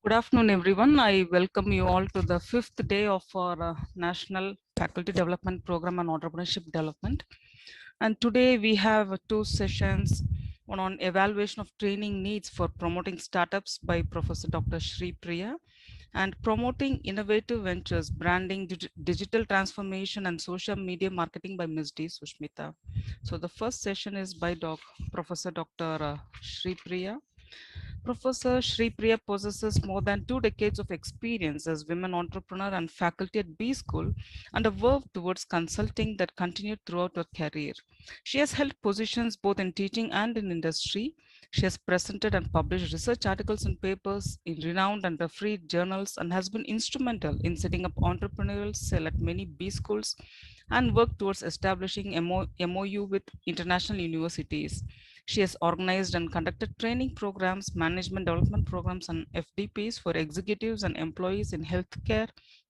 Good afternoon, everyone. I welcome you all to the fifth day of our National Faculty Development Program on Entrepreneurship Development. And today we have two sessions, one on evaluation of training needs for promoting startups by Professor Dr. Shipria, and promoting innovative ventures, branding, digital transformation, and social media marketing by Ms. D. Sushmita. So the first session is by Professor Dr. Shipria. Professor Shripriya possesses more than 2 decades of experience as women entrepreneur and faculty at B School and a work towards consulting that continued throughout her career. She has held positions both in teaching and in industry. She has presented and published research articles and papers in renowned and refereed journals and has been instrumental in setting up entrepreneurial cell at many B schools and worked towards establishing MOU with international universities. She has organized and conducted training programs, management development programs, and FDPs for executives and employees in healthcare,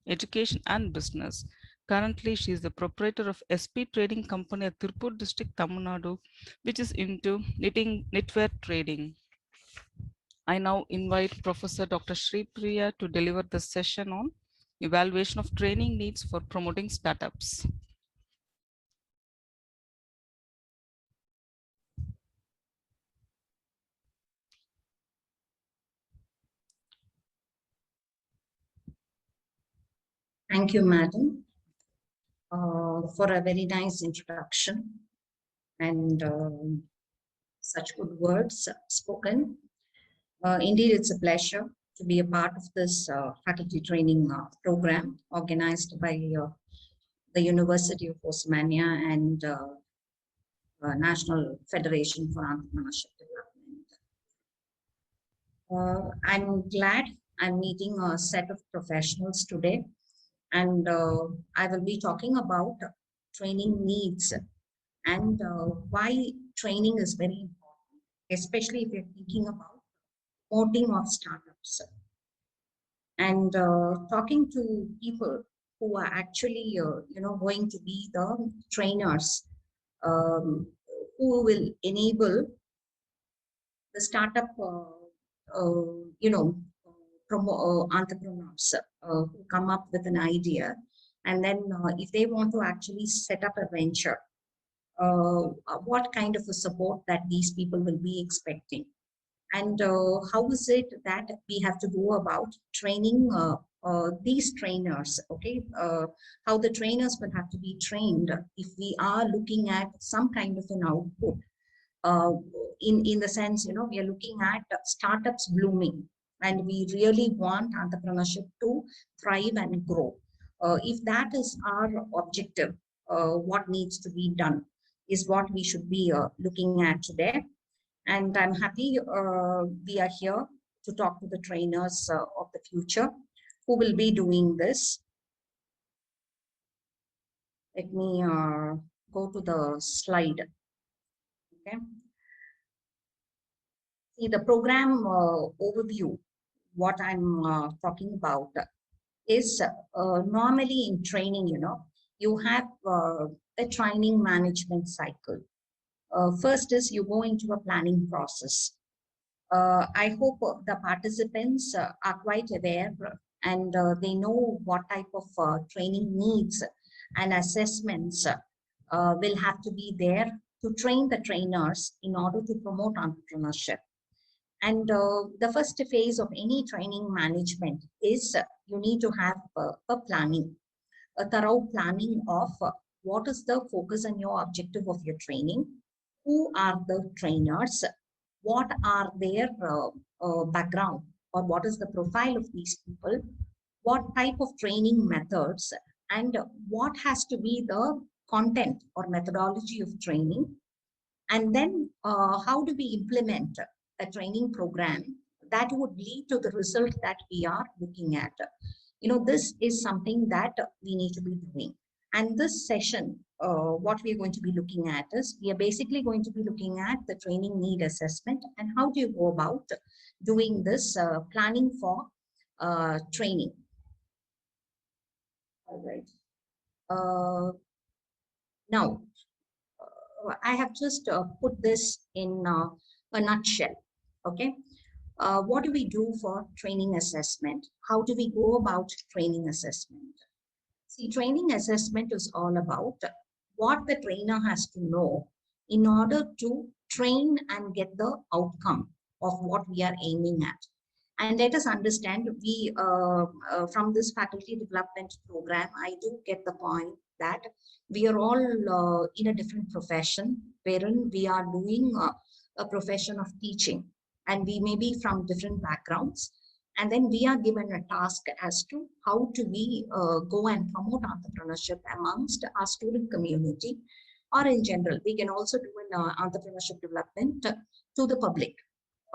education, and business. Currently, she is the proprietor of SP Trading Company at Tirupur district, Tamil Nadu, which is into knitwear trading. I now invite Professor Dr. Shripriya to deliver the session on evaluation of training needs for promoting startups. Thank you, madam, for a very nice introduction and such good words spoken. Indeed, it's a pleasure to be a part of this faculty training program organized by the University of Osmania and National Federation for Entrepreneurship Development. I'm glad I'm meeting a set of professionals today, and I will be talking about training needs and why training is very important, especially if you're thinking about promoting of startups and talking to people who are actually, going to be the trainers who will enable the startup, entrepreneurs who come up with an idea. And then if they want to actually set up a venture, what kind of a support that these people will be expecting. And how is it that we have to go about training these trainers, okay? How the trainers will have to be trained if we are looking at some kind of an output. In the sense, we are looking at startups blooming, and we really want entrepreneurship to thrive and grow. If that is our objective, what needs to be done is what we should be looking at today. And I'm happy we are here to talk to the trainers of the future who will be doing this. Let me go to the slide. Okay. See the program overview. What I'm talking about is normally in training, you have a training management cycle. First is you go into a planning process. I hope the participants are quite aware and they know what type of training needs and assessments will have to be there to train the trainers in order to promote entrepreneurship. And the first phase of any training management is you need to have a planning, a thorough planning of what is the focus and your objective of your training, who are the trainers, what are their background, or what is the profile of these people, what type of training methods, and what has to be the content or methodology of training. And then how do we implement a training program that would lead to the result that we are looking at. This is something that we need to be doing. And this session, what we're going to be looking at is, we are basically going to be looking at the training need assessment and how do you go about doing this planning for training. All right. Now, I have just put this in a nutshell, okay? What do we do for training assessment? How do we go about training assessment? See, training assessment is all about what the trainer has to know in order to train and get the outcome of what we are aiming at. And let us understand, from this faculty development program, I do get the point that we are all in a different profession, wherein we are doing a profession of teaching, and we may be from different backgrounds. And then we are given a task as to how to we go and promote entrepreneurship amongst our student community, or in general. We can also do an entrepreneurship development to the public.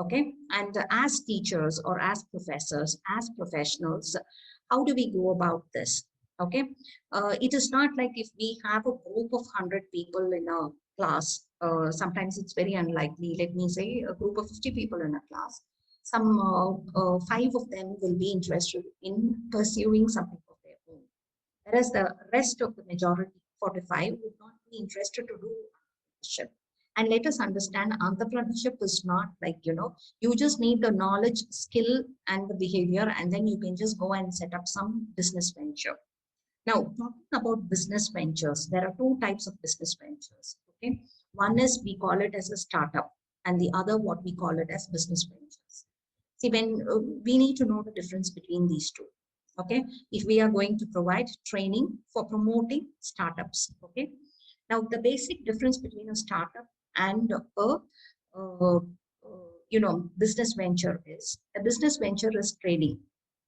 Okay, and as teachers or as professors, as professionals, how do we go about this? Okay, it is not like if we have a group of 100 people in a class, sometimes it's very unlikely. Let me say a group of 50 people in a class, some five of them will be interested in pursuing something of their own, whereas the rest of the majority, 45, would not be interested to do entrepreneurship. And let us understand, entrepreneurship is not like, you just need the knowledge, skill, and the behavior, and then you can just go and set up some business venture. Now, talking about business ventures, there are two types of business ventures. Okay, one is we call it as a startup, and the other what we call it as business ventures. See, when we need to know the difference between these two. Okay, if we are going to provide training for promoting startups. Okay, now the basic difference between a startup and business venture is, a business venture is trading.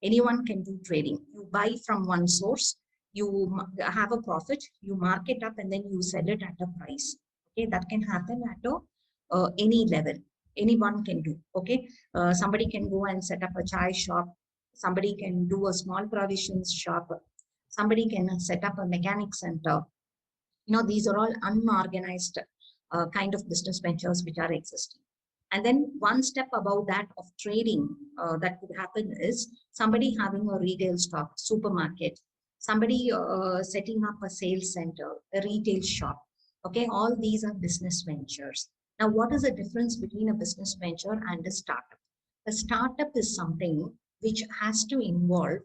Anyone can do trading. You buy from one source, you have a profit, you mark it up, and then you sell it at a price. Okay, that can happen at any level. Anyone can do. Okay, somebody can go and set up a chai shop. Somebody can do a small provisions shop. Somebody can set up a mechanic center. These are all unorganized kind of business ventures which are existing. And then one step above that of trading that could happen is somebody having a retail stock, supermarket, somebody setting up a sales center, a retail shop. Okay, all these are business ventures. Now, what is the difference between a business venture and a startup? A startup is something which has to involve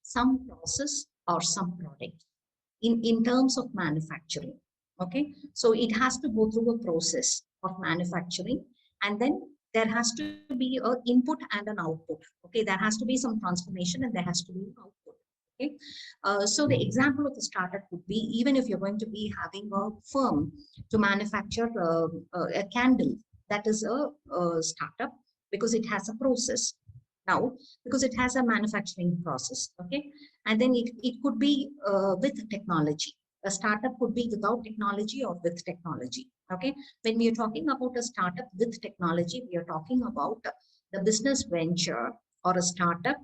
some process or some product in terms of manufacturing. Okay, so it has to go through a process of manufacturing, and then there has to be an input and an output. Okay, there has to be some transformation and there has to be an output. Okay, so the example of a startup would be, even if you're going to be having a firm to manufacture a candle, that is a startup, because it has a process. Now, because it has a manufacturing process. Okay, and then it could be with technology. A startup could be without technology or with technology. Okay, when we are talking about a startup with technology, we are talking about the business venture or a startup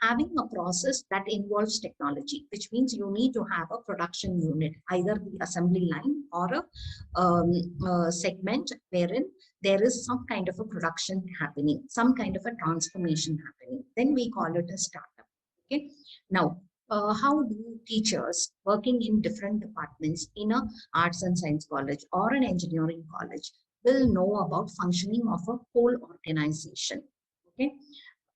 having a process that involves technology, which means you need to have a production unit, either the assembly line or a segment wherein there is some kind of a production happening, some kind of a transformation happening. Then we call it a startup. Okay, now how do teachers working in different departments in a arts and science college or an engineering college will know about functioning of a whole organization? Okay,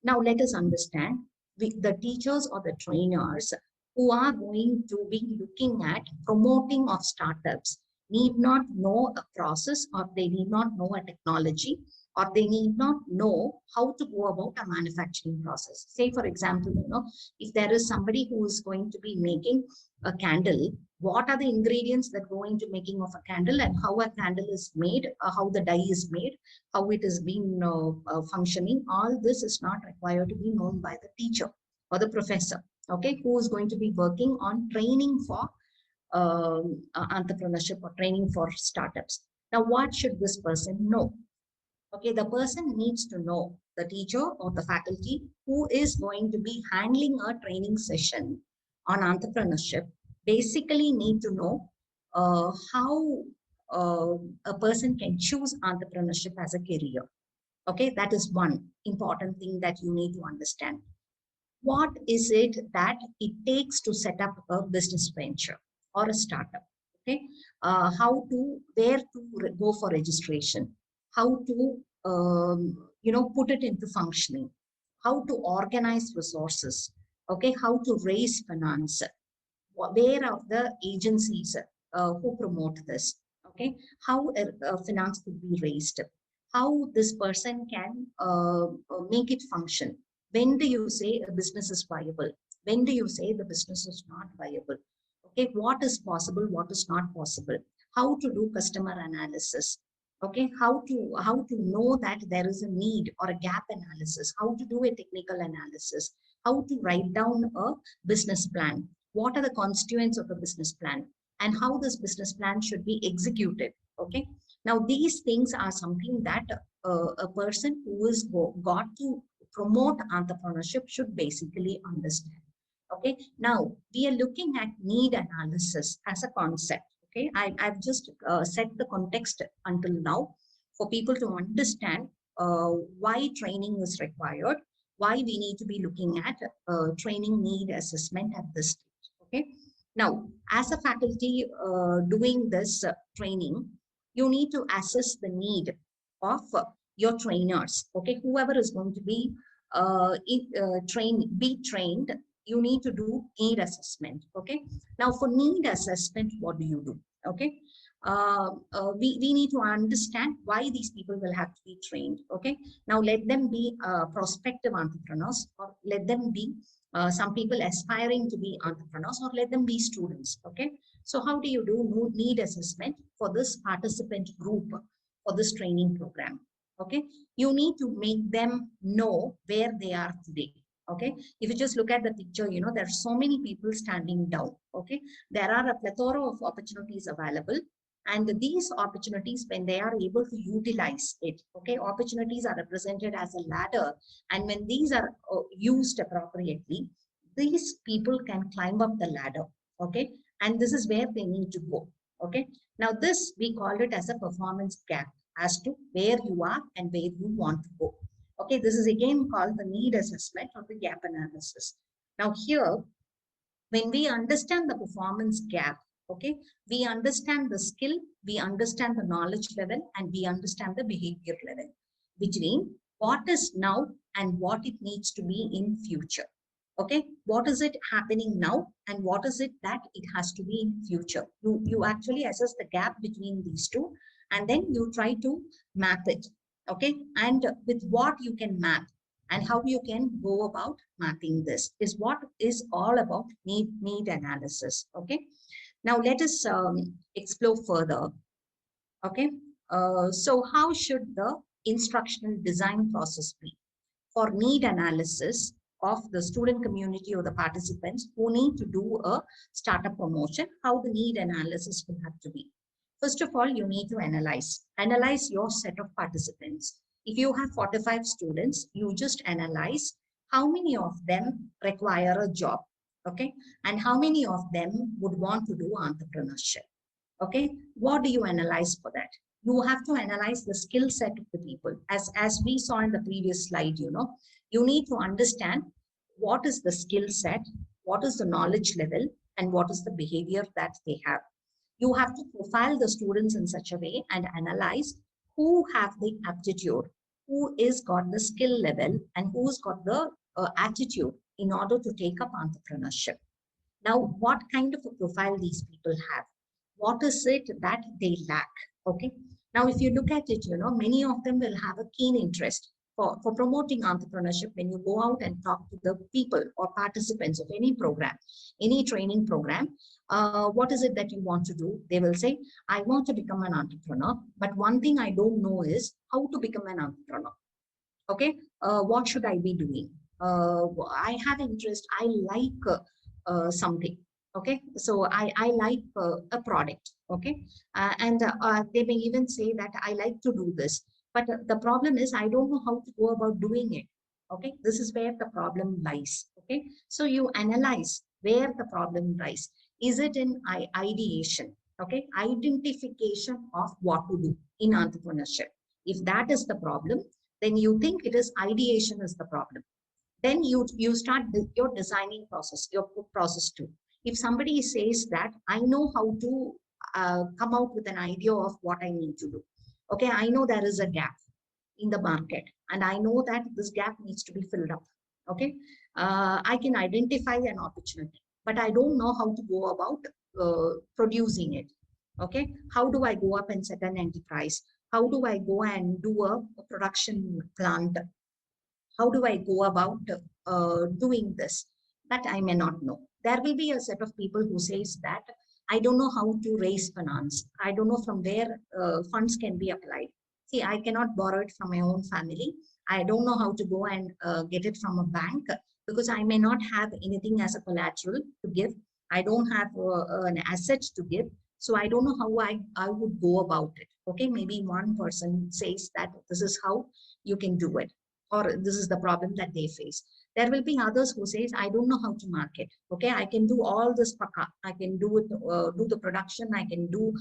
now let us understand, the teachers or the trainers who are going to be looking at promoting of startups need not know a process, or they need not know a technology, or they need not know how to go about a manufacturing process. Say, for example, if there is somebody who is going to be making a candle, what are the ingredients that go into making of a candle, and how a candle is made, how the dye is made, how it is being functioning. All this is not required to be known by the teacher or the professor, okay, who is going to be working on training for entrepreneurship or training for startups. Now, what should this person know? Okay, the person needs to know, the teacher or the faculty who is going to be handling a training session on entrepreneurship basically need to know how a person can choose entrepreneurship as a career. Okay, that is one important thing that you need to understand. What is it that it takes to set up a business venture or a startup? Okay, where to go for registration, how to put it into functioning, how to organize resources, okay, how to raise finance, where are the agencies who promote this, okay, how finance could be raised, how this person can make it function. When do you say a business is viable? When do you say the business is not viable? Okay, what is possible, what is not possible, how to do customer analysis, okay, how to know that there is a need or a gap analysis, how to do a technical analysis, how to write down a business plan, what are the constituents of a business plan, and how this business plan should be executed. Okay, now these things are something that a person who is got to promote entrepreneurship should basically understand. Okay, now we are looking at need analysis as a concept. Okay, I've just set the context until now for people to understand why training is required, why we need to be looking at training need assessment at this stage. Okay, now as a faculty doing this training, you need to assess the need of your trainers. Okay, whoever is going to be be trained, you need to do need assessment. Okay, now for need assessment, what do you do? Okay, we need to understand why these people will have to be trained. Okay, now let them be prospective entrepreneurs, or let them be some people aspiring to be entrepreneurs, or let them be students. Okay, so how do you do need assessment for this participant group for this training program? Okay, you need to make them know where they are today. Okay, if you just look at the picture, there are so many people standing down. Okay, there are a plethora of opportunities available, and these opportunities, when they are able to utilize it, okay, opportunities are represented as a ladder, and when these are used appropriately, these people can climb up the ladder. Okay, and this is where they need to go. Okay, now this we call it as a performance gap as to where you are and where you want to go. Okay, this is again called the need assessment or the gap analysis. Now here, when we understand the performance gap, okay, we understand the skill, we understand the knowledge level, and we understand the behavior level between what is now and what it needs to be in future. Okay, what is it happening now and what is it that it has to be in future? You actually assess the gap between these two, and then you try to map it. Okay, and with what you can map and how you can go about mapping this is what is all about need analysis. Okay, now let us explore further. Okay, so how should the instructional design process be for need analysis of the student community or the participants who need to do a startup promotion? How the need analysis will have to be? First of all, you need to analyze your set of participants. If you have 45 students, you just analyze how many of them require a job, okay, and how many of them would want to do entrepreneurship. Okay, what do you analyze for that? You have to analyze the skill set of the people. As we saw in the previous slide, you need to understand what is the skill set, what is the knowledge level, and what is the behavior that they have. You have to profile the students in such a way and analyze who have the aptitude, who is got the skill level, and who's got the attitude in order to take up entrepreneurship. Now, what kind of a profile these people have? What is it that they lack? Okay. Now, if you look at it, many of them will have a keen interest for promoting entrepreneurship. When you go out and talk to the people or participants of any program, any training program, what is it that you want to do? They will say, I want to become an entrepreneur, but one thing I don't know is how to become an entrepreneur. Okay, what should I be doing? I have interest, I like something. Okay, so I like a product. Okay, and they may even say that I like to do this, but the problem is I don't know how to go about doing it. Okay, this is where the problem lies. Okay, so you analyze where the problem lies. Is it in ideation? Okay, identification of what to do in entrepreneurship. If that is the problem, then you think it is ideation is the problem. Then you start your designing process, your process too. If somebody says that I know how to come out with an idea of what I need to do, okay, I know there is a gap. in the market, and I know that this gap needs to be filled up. Okay, I can identify an opportunity, but I don't know how to go about producing it. Okay, how do I go up and set an enterprise? How do I go and do a production plant? How do I go about doing this? That I may not know. There will be a set of people who says that I don't know how to raise finance. I don't know from where funds can be applied. See, I cannot borrow it from my own family. I don't know how to go and get it from a bank because I may not have anything as a collateral to give. I don't have an asset to give. So I don't know how I would go about it. Okay, maybe one person says that this is how you can do it, or this is the problem that they face. There will be others who says, I don't know how to market. Okay, I can do all this paka. I can do it, do the production. I can do,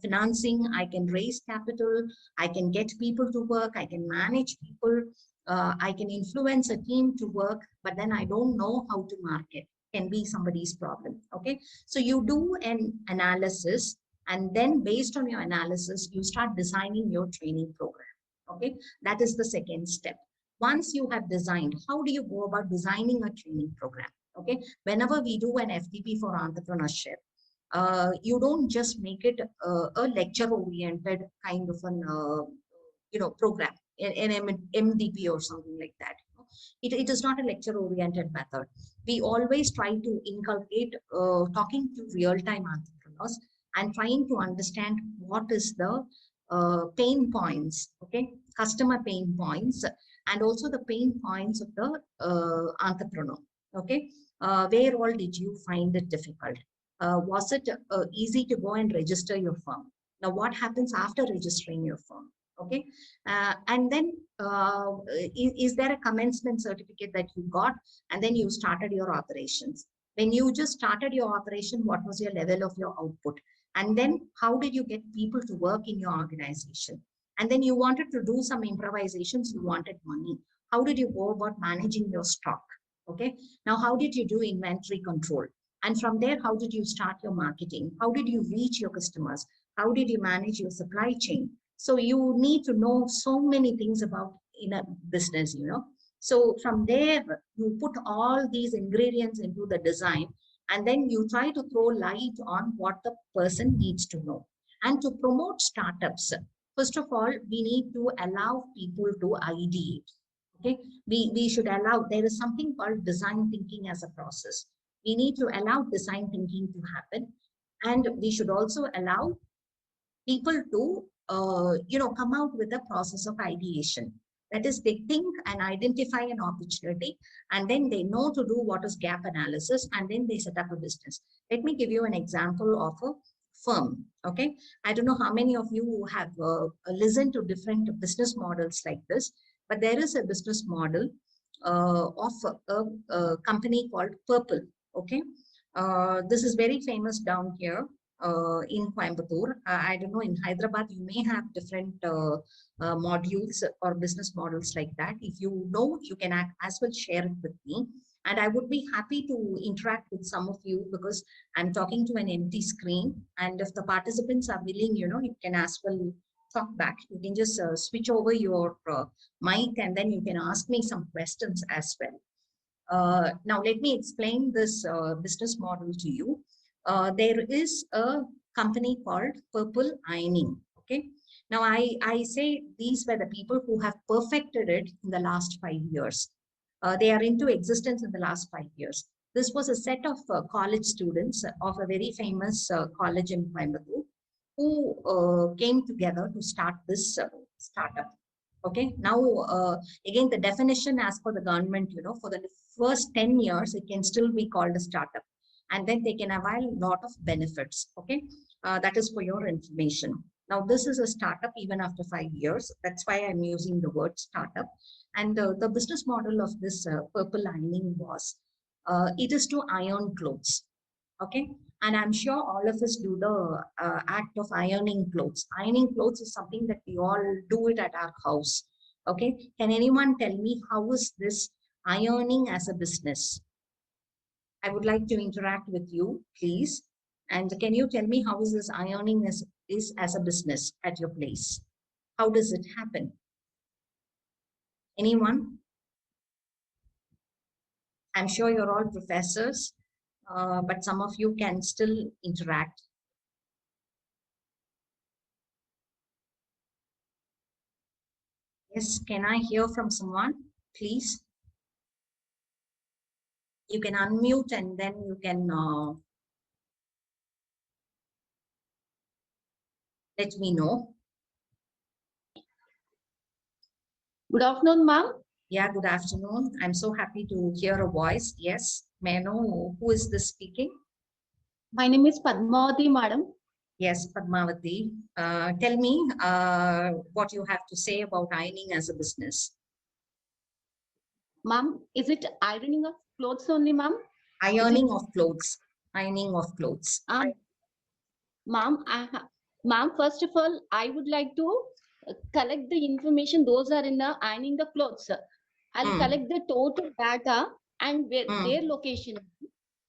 financing. I can raise capital. I can get people to work. I can manage people. I can influence a team to work, but then I don't know how to market. Can be somebody's problem. Okay, so you do an analysis, and then based on your analysis, you start designing your training program. Okay, that is the second step. Once you have designed, how do you go about designing a training program? Okay, whenever we do an FTP for entrepreneurship, you don't just make it a lecture oriented kind of an program, an MDP or something like that. It is not a lecture oriented method. We always try to inculcate talking to real time entrepreneurs and trying to understand what is the pain points, okay, customer pain points, and also the pain points of the entrepreneur. Okay, where all did you find it difficult? Was it easy to go and register your firm? Now, what happens after registering your firm? Okay, and then is there a commencement certificate that you got, and then you started your operations? When you just started your operation, what was your level of your output? And then how did you get people to work in your organization? And then you wanted to do some improvisations, you wanted money. How did you go about managing your stock? Okay, now how did you do inventory control? And from there, how did you start your marketing? How did you reach your customers? How did you manage your supply chain? So you need to know so many things about in a business, So from there, you put all these ingredients into the design, and then you try to throw light on what the person needs to know. And to promote startups, first of all, we need to allow people to ideate. Okay, we should allow, there is something called design thinking as a process. We need to allow design thinking to happen, and we should also allow people to come out with a process of ideation. That is, they think and identify an opportunity, and then they know to do what is gap analysis, and then they set up a business. Let me give you an example of a firm. Okay, I don't know how many of you have listened to different business models like this, but there is a business model of a company called Purple. Okay, this is very famous down here in Coimbatore. I don't know, in Hyderabad, you may have different modules or business models like that. If you know, you can as well share it with me. And I would be happy to interact with some of you, because I'm talking to an empty screen. And if the participants are willing, you can as well talk back. You can just switch over your mic, and then you can ask me some questions as well. Now, let me explain this business model to you. There is a company called Purple Ironing. Okay. Now, I say these were the people who have perfected it in the last 5 years. They are into existence in the last 5 years. This was a set of college students of a very famous college in Coimbatore who came together to start this startup. Okay, now again, the definition as per the government, for the first 10 years, it can still be called a startup, and then they can avail a lot of benefits. Okay, that is for your information. Now, this is a startup even after 5 years. That's why I'm using the word startup. And the business model of this Purple Ironing was, it is to iron clothes. Okay, and I'm sure all of us do the act of ironing clothes. Ironing clothes is something that we all do it at our house. Okay, can anyone tell me how is this ironing as a business? I would like to interact with you, please. And can you tell me how is this ironing is as a business at your place? How does it happen? Anyone? I'm sure you're all professors, but some of you can still interact. Yes, can I hear from someone, please? You can unmute and then you can let me know. Good afternoon, ma'am. Yeah, good afternoon. I'm so happy to hear a voice. Yes, may I know who is this speaking? My name is Padmavati, madam. Yes, Padmavati. Tell me what you have to say about ironing as a business. Ma'am, is it ironing of clothes only, ma'am? Ironing of clothes. Ironing of clothes. Ma'am, ma'am, first of all, I would like to collect the information. Those are in the ironing the clothes. I'll collect the total data and where their location.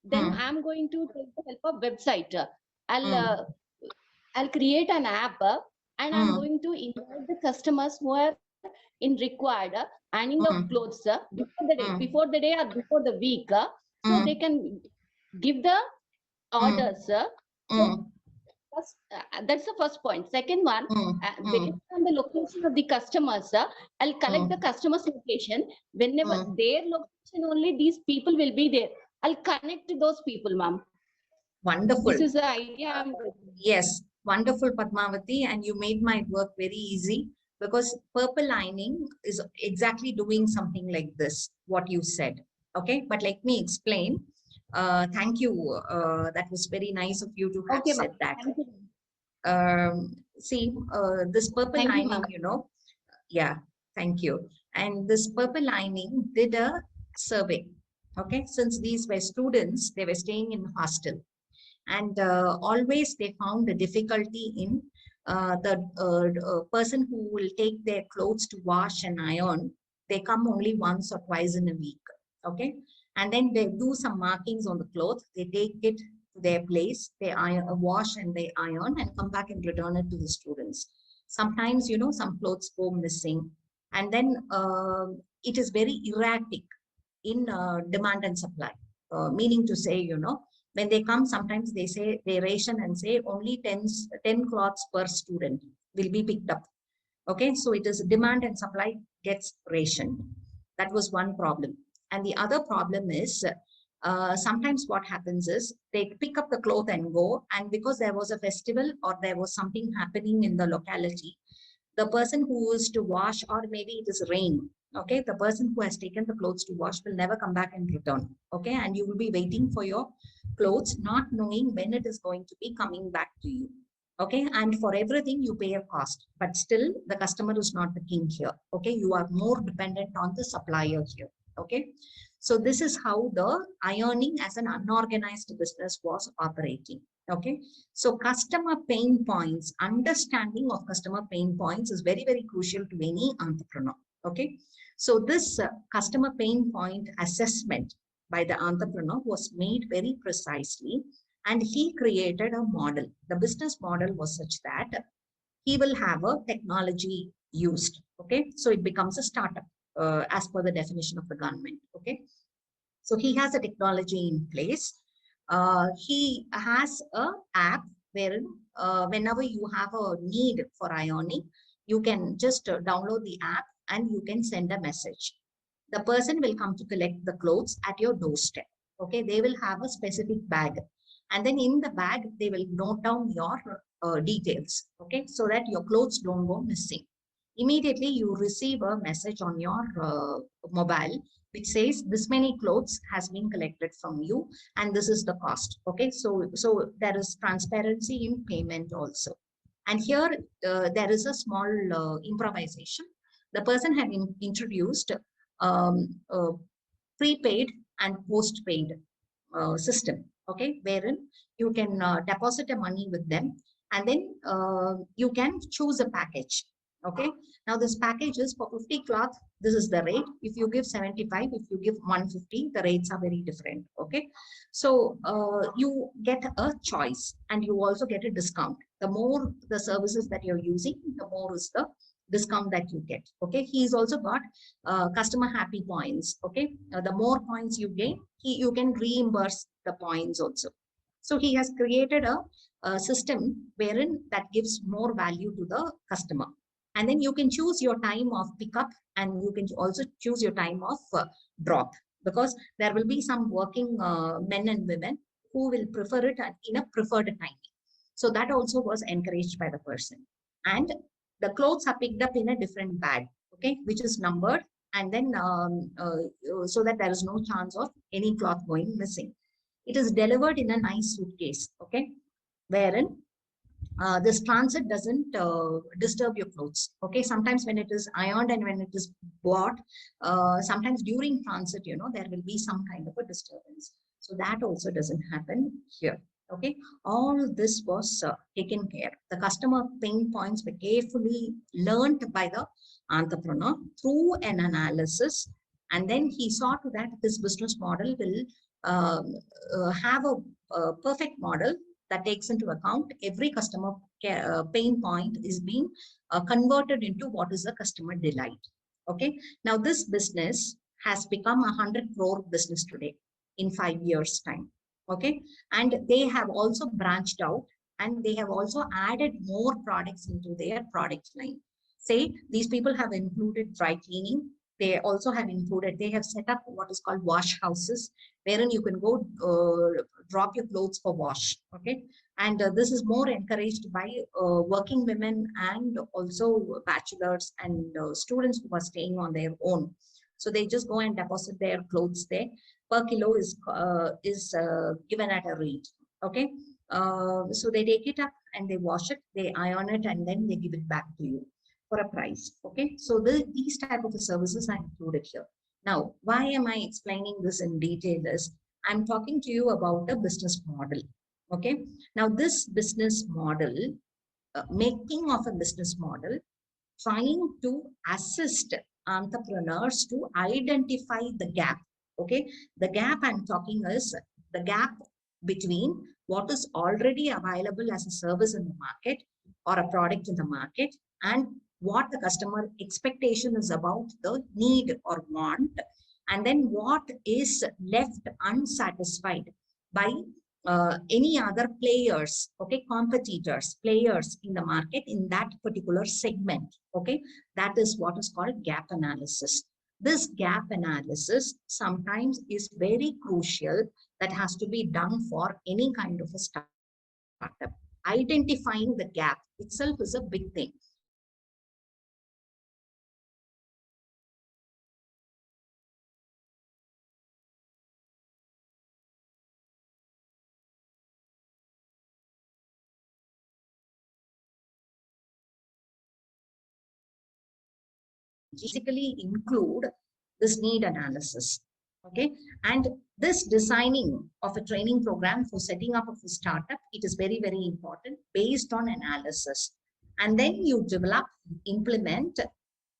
Then I'm going to take the help of website. I'll create an app and I'm going to invite the customers who are in required ironing the clothes before the day or before the week, so they can give the orders. So first, that's the first point. Second one, based on the location of the customers, I'll collect the customer's location. Whenever their location only, these people will be there. I'll connect to those people, ma'am. Wonderful. This is the idea. Yes, wonderful, Padmavati, and you made my work very easy because purple lining is exactly doing something like this, what you said. Okay, but let me explain. Thank you. That was very nice of you to have said that. See, this purple lining, yeah, thank you. And this purple lining did a survey. Okay, since these were students, they were staying in hostel. And always they found the difficulty in the person who will take their clothes to wash and iron. They come only once or twice in a week. Okay. And then they do some markings on the cloth. They take it to their place. They wash and they iron and come back and return it to the students. Sometimes, some clothes go missing. And then it is very erratic in demand and supply. Meaning to say, when they come, sometimes they say they ration and say only 10 cloths per student will be picked up. Okay, so it is demand and supply gets rationed. That was one problem. And the other problem is sometimes what happens is they pick up the cloth and go, and because there was a festival or there was something happening in the locality, the person who is to wash, or maybe it is rain, okay, the person who has taken the clothes to wash will never come back and return. Okay, and you will be waiting for your clothes, not knowing when it is going to be coming back to you. Okay, and for everything you pay a cost, but still the customer is not the king here. Okay, you are more dependent on the supplier here. Okay, so this is how the ironing as an unorganized business was operating. Okay, so customer pain points, understanding of customer pain points is very, very crucial to any entrepreneur. Okay, so this customer pain point assessment by the entrepreneur was made very precisely, and he created a model. The business model was such that he will have a technology used. Okay, so it becomes a startup as per the definition of the government. Okay, so he has a technology in place. He has a app wherein whenever you have a need for ironing, you can just download the app and you can send a message. The person will come to collect the clothes at your doorstep. Okay, they will have a specific bag, and then in the bag they will note down your details. Okay, so that your clothes don't go missing. Immediately you receive a message on your mobile which says this many clothes has been collected from you and this is the cost. Okay, so there is transparency in payment also. And here there is a small improvisation. The person had introduced prepaid and postpaid system. Okay, wherein you can deposit the money with them, and then you can choose a package. Okay, now this package is for 50 cloth, this is the rate. If you give 75, if you give 150, the rates are very different. Okay, so you get a choice and you also get a discount. The more the services that you're using, the more is the discount that you get. Okay, he's also got customer happy points. Okay, the more points you gain, you can reimburse the points also. So he has created a system wherein that gives more value to the customer. And then you can choose your time of pickup, and you can also choose your time of drop, because there will be some working men and women who will prefer it in a preferred time. So that also was encouraged by the person. And the clothes are picked up in a different bag, okay, which is numbered, and then so that there is no chance of any cloth going missing. It is delivered in a nice suitcase, okay, wherein this transit doesn't disturb your clothes. Okay, sometimes when it is ironed and when it is bought, sometimes during transit, there will be some kind of a disturbance. So that also doesn't happen here. Okay, all this was taken care. The customer pain points were carefully learned by the entrepreneur through an analysis, and then he saw to that this business model will have a perfect model that takes into account every customer pain point is being converted into what is a customer delight. Okay, now this business has become 100 crore business today in 5 years time. Okay, and they have also branched out, and they have also added more products into their product line. Say these people have included dry cleaning. They also have included, they have set up what is called wash houses, wherein you can go drop your clothes for wash. Okay, and this is more encouraged by working women and also bachelors and students who are staying on their own. So they just go and deposit their clothes there. Per kilo is given at a rate. Okay, so they take it up and they wash it, they iron it, and then they give it back to you for a price. Okay, so these type of services are included here. Now, why am I explaining this in detail is I'm talking to you about a business model. Okay, now this business model, making of a business model, trying to assist entrepreneurs to identify the gap. Okay, the gap I'm talking is the gap between what is already available as a service in the market or a product in the market, and what the customer expectation is about the need or want, and then what is left unsatisfied by any other players, okay, competitors, players in the market in that particular segment. Okay, that is what is called gap analysis. This gap analysis sometimes is very crucial, that has to be done for any kind of a startup. Identifying the gap itself is a big thing. Basically include this need analysis. Okay, and this designing of a training program for setting up of a startup, it is very, very important, based on analysis. And then you develop, implement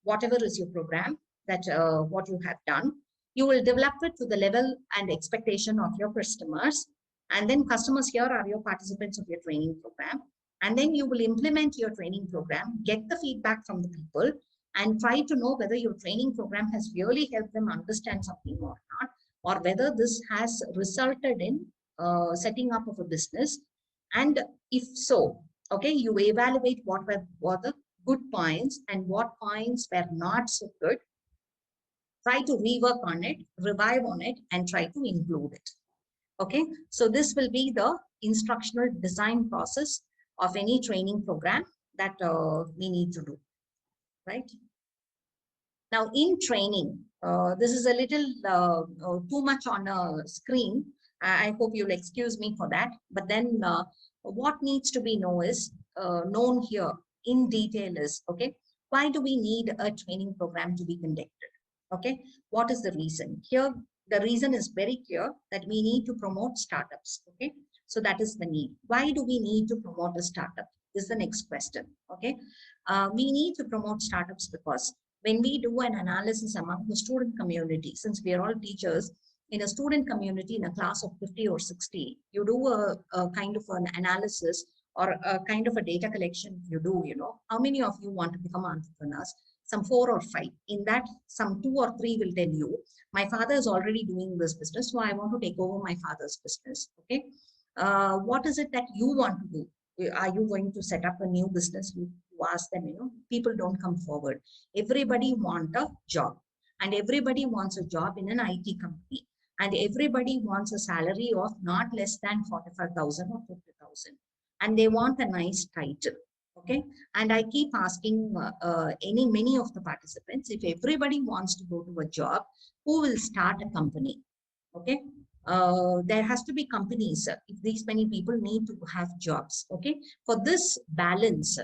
whatever is your program, that what you have done. You will develop it to the level and expectation of your customers. And then customers here are your participants of your training program. And then you will implement your training program, get the feedback from the people, and try to know whether your training program has really helped them understand something or not, or whether this has resulted in setting up of a business. And if so, okay, you evaluate what were the good points and what points were not so good. Try to rework on it, revive on it, and try to include it. Okay, so this will be the instructional design process of any training program that we need to do. Right? Now, in training, this is a little too much on a screen. I hope you'll excuse me for that. But then what needs to be known here in detail is, okay, why do we need a training program to be conducted? Okay, what is the reason? Here, the reason is very clear, that we need to promote startups. Okay, so that is the need. Why do we need to promote a startup? Is the next question. Okay, we need to promote startups because when we do an analysis among the student community, since we are all teachers, in a student community in a class of 50 or 60, you do a kind of an analysis or a kind of a data collection you do, how many of you want to become entrepreneurs? Some 4 or 5. In that, some 2 or 3 will tell you, my father is already doing this business, so I want to take over my father's business. Okay. What is it that you want to do? Are you going to set up a new business? You ask them, people don't come forward. Everybody wants a job, and everybody wants a job in an IT company, and everybody wants a salary of not less than 45,000 or 50,000, and they want a nice title. Okay. And I keep asking many of the participants, if everybody wants to go to a job, who will start a company? Okay. There has to be companies if these many people need to have jobs. Okay. For this balance,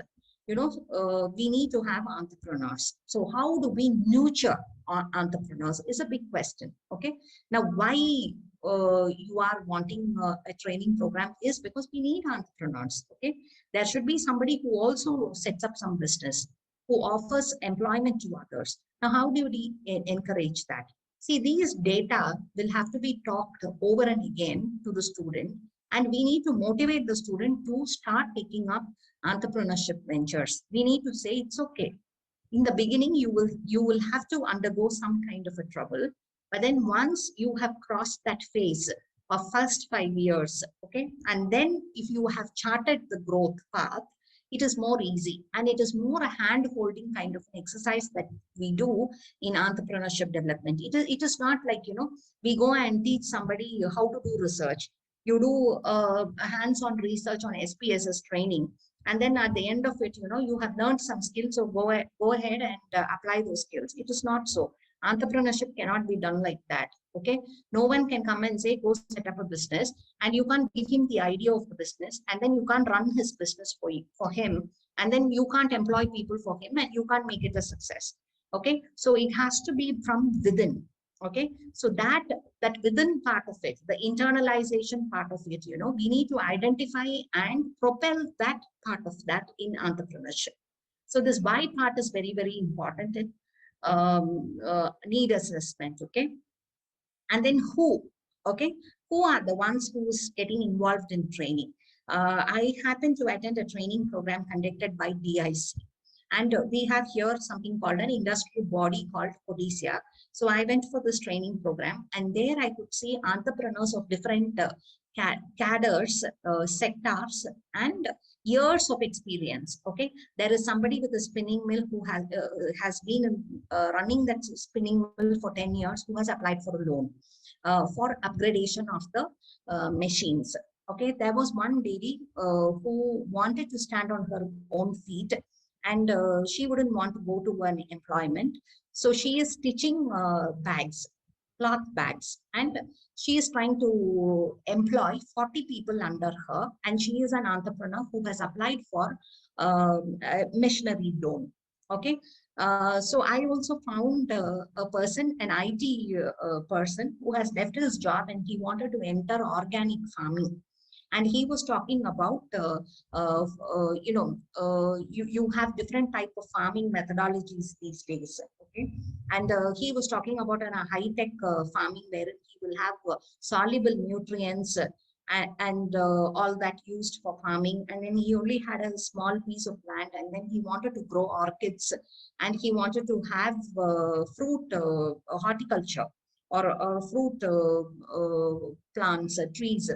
we need to have entrepreneurs. So how do we nurture entrepreneurs is a big question. Okay. Now, why you are wanting a training program is because we need entrepreneurs. Okay. There should be somebody who also sets up some business, who offers employment to others. Now, how do we encourage that? See, these data will have to be talked over and again to the student, and we need to motivate the student to start taking up entrepreneurship ventures. We need to say it's okay. In the beginning, you will have to undergo some kind of a trouble, but then once you have crossed that phase of first 5 years, okay, and then if you have charted the growth path, it is more easy, and it is more a hand holding kind of an exercise that we do in entrepreneurship development. It is not like, we go and teach somebody how to do research. You do hands-on research on SPSS training, and then at the end of it, you have learned some skills, so go ahead and apply those skills. It is not so. Entrepreneurship cannot be done like that. Okay. No one can come and say, go set up a business, and you can't give him the idea of the business, and then you can't run his business for him, and then you can't employ people for him, and you can't make it a success. Okay. So it has to be from within. Okay. So that within part of it, the internalization part of it, we need to identify and propel that part of that in entrepreneurship. So this why part is very, very important in need assessment. Okay. And then who? Okay. Who are the ones who's getting involved in training? I happen to attend a training program conducted by DIC. And we have here something called an industry body called Odisha. So I went for this training program, and there I could see entrepreneurs of different cadres, sectors, and years of experience. Okay, there is somebody with a spinning mill who has been running that spinning mill for 10 years, who has applied for a loan for upgradation of the machines. Okay, there was one lady who wanted to stand on her own feet, and she wouldn't want to go to an employment. So she is stitching bags, cloth bags, and she is trying to employ 40 people under her. And she is an entrepreneur who has applied for a machinery loan. Okay. So I also found a person, an IT person, who has left his job and he wanted to enter organic farming. And he was talking about, you have different type of farming methodologies these days. Okay. And he was talking about a high-tech farming where he will have soluble nutrients and all that used for farming. And then he only had a small piece of land, and then he wanted to grow orchids, and he wanted to have fruit horticulture, or fruit plants, trees.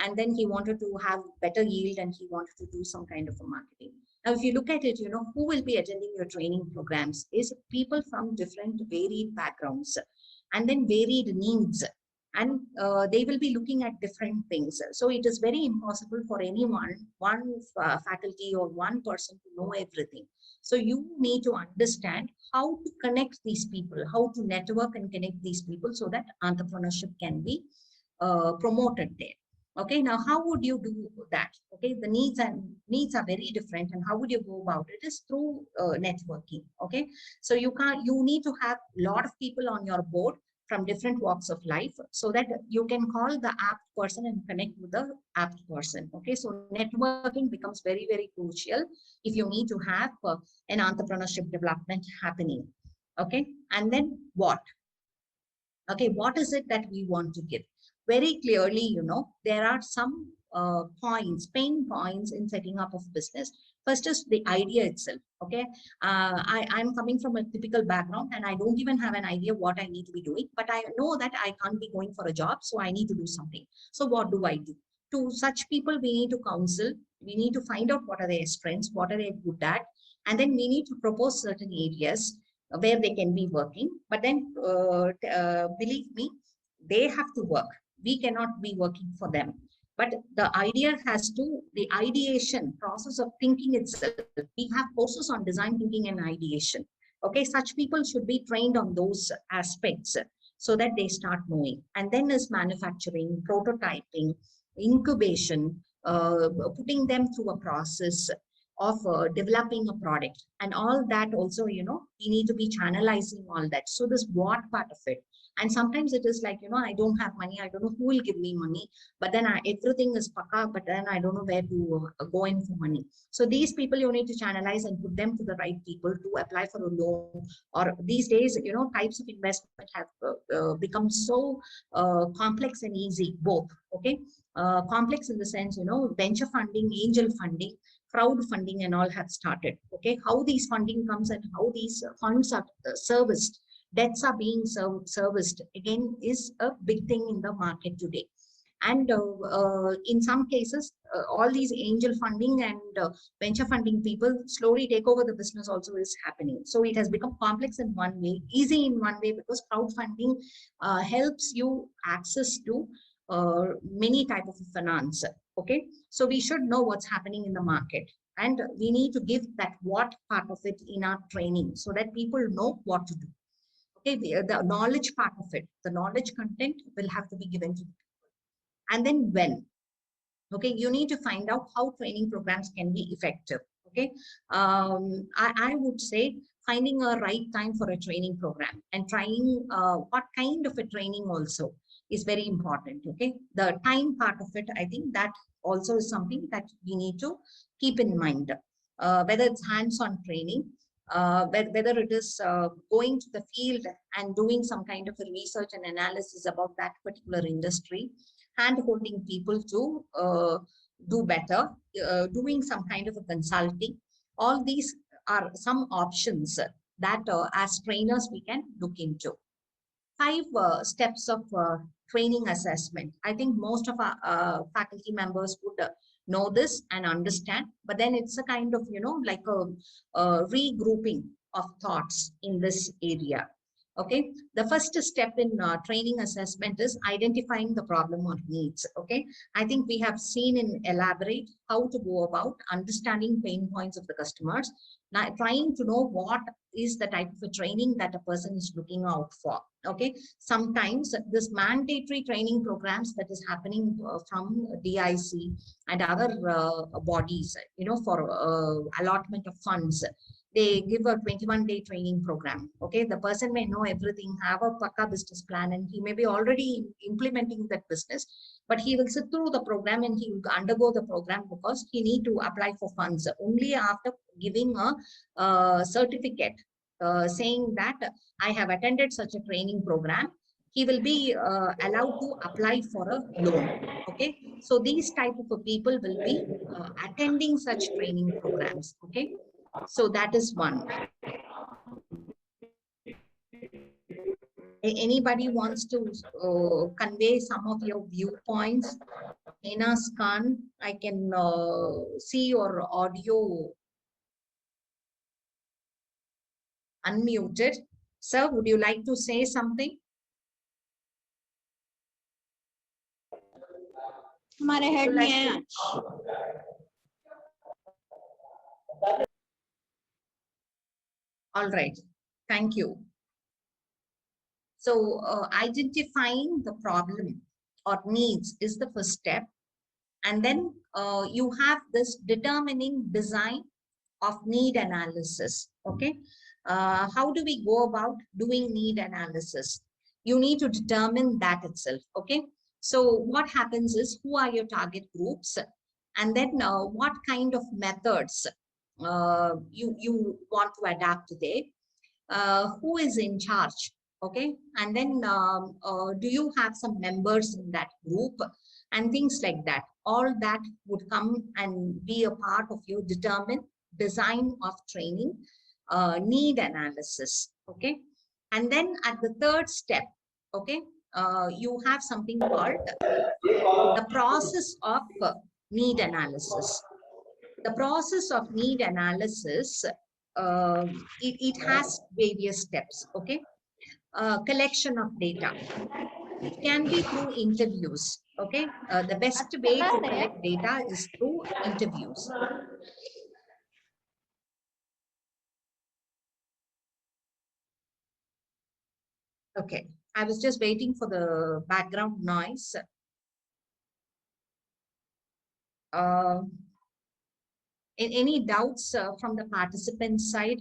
And then he wanted to have better yield, and he wanted to do some kind of a marketing. Now, if you look at it, who will be attending your training programs is people from different varied backgrounds and then varied needs. And they will be looking at different things. So it is very impossible for one faculty or one person to know everything. So you need to understand how to connect these people, how to network and connect these people so that entrepreneurship can be promoted there. Okay, now how would you do that? Okay, the needs are very different, and how would you go about it is through networking. Okay, so you need to have a lot of people on your board from different walks of life, so that you can call the apt person and connect with the apt person. Okay, so networking becomes very, very crucial if you need to have an entrepreneurship development happening. Okay, and then what? Okay, what is it that we want to give? Very clearly, there are some pain points in setting up of business. First is the idea itself. Okay, I'm coming from a typical background and I don't even have an idea what I need to be doing, but I know that I can't be going for a job, so I need to do something. So what do I do? To such people, we need to counsel. We need to find out what are their strengths, what are they good at, and then we need to propose certain areas where they can be working. But then, believe me, they have to work. We cannot be working for them. But the idea has to, the ideation process of thinking itself. We have courses on design thinking and ideation. Okay, such people should be trained on those aspects so that they start knowing. And then is manufacturing, prototyping, incubation, putting them through a process of developing a product, and all that also, you know, we need to be channelizing all that. So this what part of it. And sometimes it is like, you know, I don't have money, I don't know who will give me money, but then everything is paka, but then I don't know where to go in for money. So these people you need to channelize and put them to the right people to apply for a loan. Or these days, you know, types of investment have become so complex and easy, both. Okay, complex in the sense, you know, venture funding, angel funding, crowdfunding and all have started. Okay, how these funding comes and how these funds are serviced, debts are being serviced, again, is a big thing in the market today. And in some cases, all these angel funding and venture funding people slowly take over the business also is happening. So it has become complex in one way, easy in one way, because crowdfunding helps you access to many type of finance. Okay, so we should know what's happening in the market, and we need to give that what part of it in our training so that people know what to do. Okay, the knowledge part of it, the knowledge content will have to be given to people. And then when, okay, you need to find out how training programs can be effective. Okay, I would say finding a right time for a training program and trying what kind of a training also is very important. Okay, the time part of it, I think that also is something that we need to keep in mind, whether it's hands-on training, whether it is going to the field and doing some kind of a research and analysis about that particular industry, hand holding people to do better, doing some kind of a consulting. All these are some options that as trainers we can look into. 5 steps of training assessment. I think most of our faculty members would know this and understand, but then it's a kind of, you know, like a regrouping of thoughts in this area. Okay, the first step in training assessment is identifying the problem or needs. Okay, I think we have seen in elaborate how to go about understanding pain points of the customers, now trying to know what is the type of a training that a person is looking out for. Okay, sometimes this mandatory training programs that is happening from DIC and other bodies, you know, for allotment of funds, they give a 21-day training program. Okay, the person may know everything, have a pakka business plan, and he may be already implementing that business, but he will sit through the program and he will undergo the program because he need to apply for funds. Only after giving a certificate saying that I have attended such a training program, he will be allowed to apply for a loan. Okay, so these type of people will be attending such training programs. Okay, so that is one. Anybody wants to convey some of your viewpoints? Enas Khan, I can see your audio unmuted. Sir, would you like to say something? हमारे head में है All right, thank you. So identifying the problem or needs is the first step. And then you have this determining design of need analysis. Okay, how do we go about doing need analysis? You need to determine that itself. Okay, so what happens is, who are your target groups, and then what kind of methods you want to adapt today, who is in charge Okay, and then do you have some members in that group and things like that. All that would come and be a part of your determined design of training, need analysis. Okay, and then at the third step, okay, you have something called the process of need analysis. The process of need analysis, it has various steps. Okay, collection of data. It can be through interviews. Okay, the best way to collect data is through interviews. Okay, I was just waiting for the background noise. Any doubts from the participant side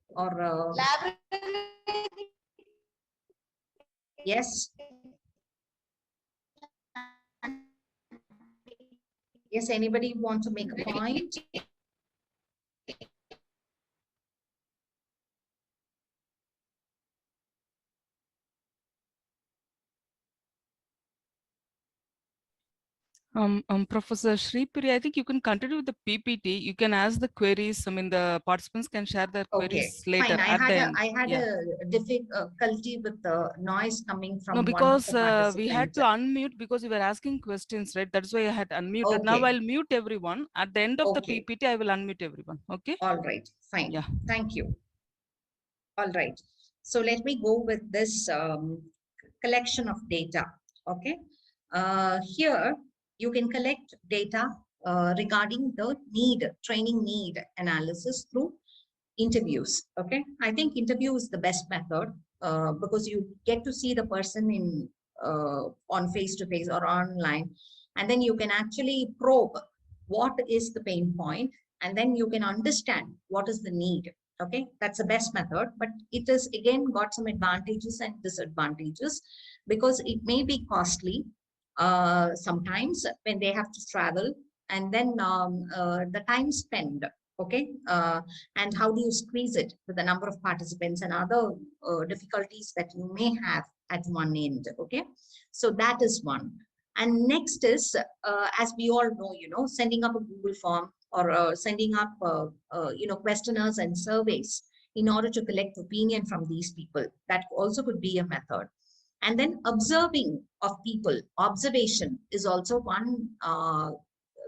or yes? Yes, anybody want to make a point? Professor Shipria, I think you can continue with the PPT. You can ask the queries. I mean, the participants can share their queries later fine. at the end. I had a difficulty with the noise coming from no, one of because the participants. we had to unmute because you were asking questions, right? That's why I had unmuted. Now I'll mute everyone. At the end of the PPT, I will unmute everyone. Okay. All right. Fine. Yeah. Thank you. All right. So let me go with this collection of data. Okay. Here you can collect data regarding the training need analysis through interviews. Okay, I think interview is the best method because you get to see the person in on face-to-face or online, and then you can actually probe what is the pain point, and then you can understand what is the need. Okay, that's the best method, but it is again got some advantages and disadvantages because it may be costly sometimes when they have to travel, and then the time spent. Okay, and how do you squeeze it with the number of participants and other difficulties that you may have at one end. Okay, so that is one. And next is, as we all know, sending up a Google form or sending up, questionnaires and surveys in order to collect opinion from these people. That also could be a method. And then observing of people. Observation is also one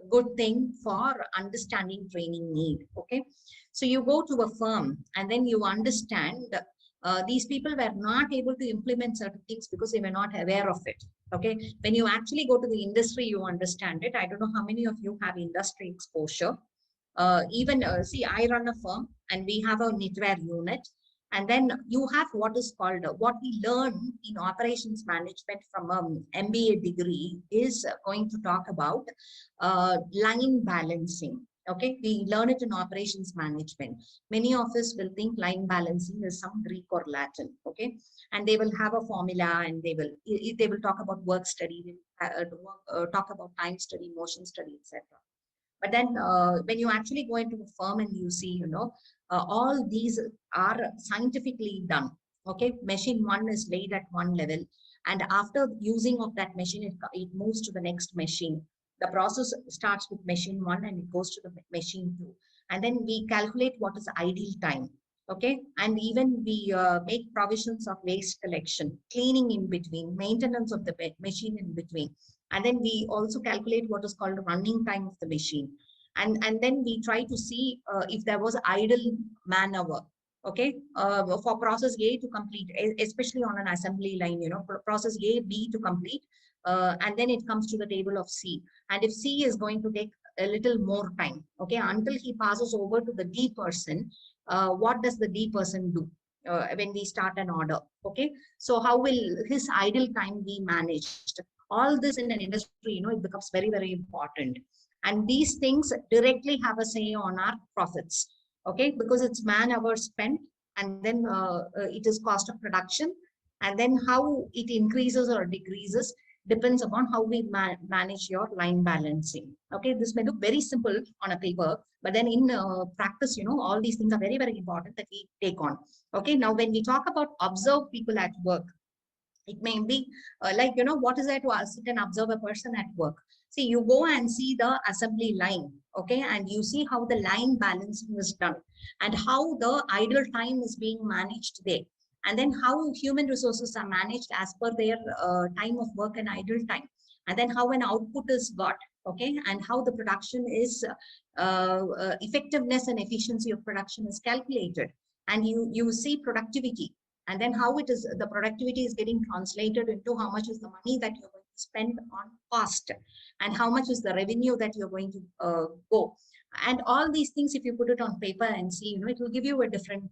good thing for understanding training need. Okay, so you go to a firm and then you understand these people were not able to implement certain things because they were not aware of it. Okay, when you actually go to the industry, you understand it. I don't know how many of you have industry exposure. See, I run a firm and we have a knitwear unit. And then you have what is called, what we learn in operations management from an MBA degree is going to talk about line balancing. Okay, we learn it in operations management. Many of us will think line balancing is some Greek or Latin. Okay, and they will have a formula and they will talk about work study, talk about time study, motion study, etc. But then when you actually go into a firm and you see, all these are scientifically done. Okay, machine one is laid at one level, and after using of that machine, it moves to the next machine. The process starts with machine one and it goes to the machine two, and then we calculate what is ideal time. Okay, and even we make provisions of waste collection, cleaning in between, maintenance of the machine in between, and then we also calculate what is called running time of the machine. And then we try to see if there was idle man hour. Okay, for process A to complete, especially on an assembly line, process A, B to complete, and then it comes to the table of C. And if C is going to take a little more time, okay, until he passes over to the D person, what does the D person do? When we start an order. Okay, so how will his idle time be managed? All this in an industry, it becomes very, very important. And these things directly have a say on our profits. Okay, because it's man hours spent, and then it is cost of production, and then how it increases or decreases depends upon how we manage your line balancing. Okay, this may look very simple on a paper, But then in practice, all these things are very, very important that we take on. Okay, now when we talk about observe people at work, it may be like, what is there to sit and observe a person at work? See, you go and see the assembly line, okay, and you see how the line balancing is done and how the idle time is being managed there. And then how human resources are managed as per their time of work and idle time. And then how an output is got, okay, and how the production is, effectiveness and efficiency of production is calculated. And you see productivity. And then how it is, the productivity is getting translated into how much is the money that you're going to spend on cost and how much is the revenue that you're going to go. And all these things, if you put it on paper and see, it will give you a different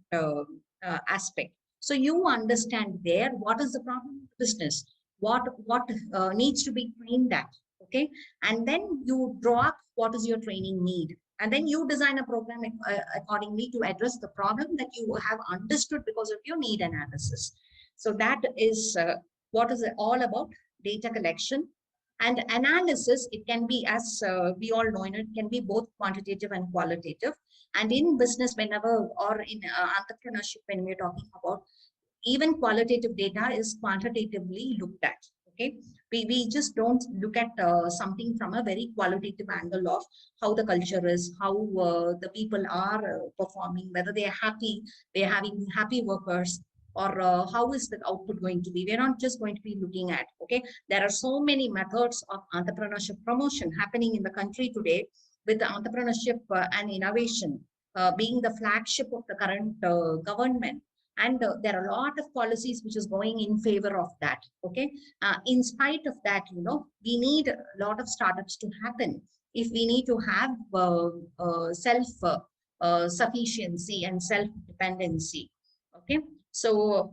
aspect. So you understand there what is the problem in the business, what needs to be trained at, okay? And then you draw up what is your training need. And then you design a program accordingly to address the problem that you have understood because of your need analysis. So that is what is all about data collection. And analysis, it can be, as we all know, it can be both quantitative and qualitative. And in business, whenever, or in entrepreneurship, when we're talking about, even qualitative data is quantitatively looked at. Okay, we just don't look at something from a very qualitative angle of how the culture is, how the people are performing, whether they are happy, they're having happy workers, or how is the output going to be. We're not just going to be looking at, okay, there are so many methods of entrepreneurship promotion happening in the country today, with the entrepreneurship and innovation being the flagship of the current government. And there are a lot of policies which is going in favor of that. Okay, in spite of that, we need a lot of startups to happen if we need to have self sufficiency and self dependency. Okay, so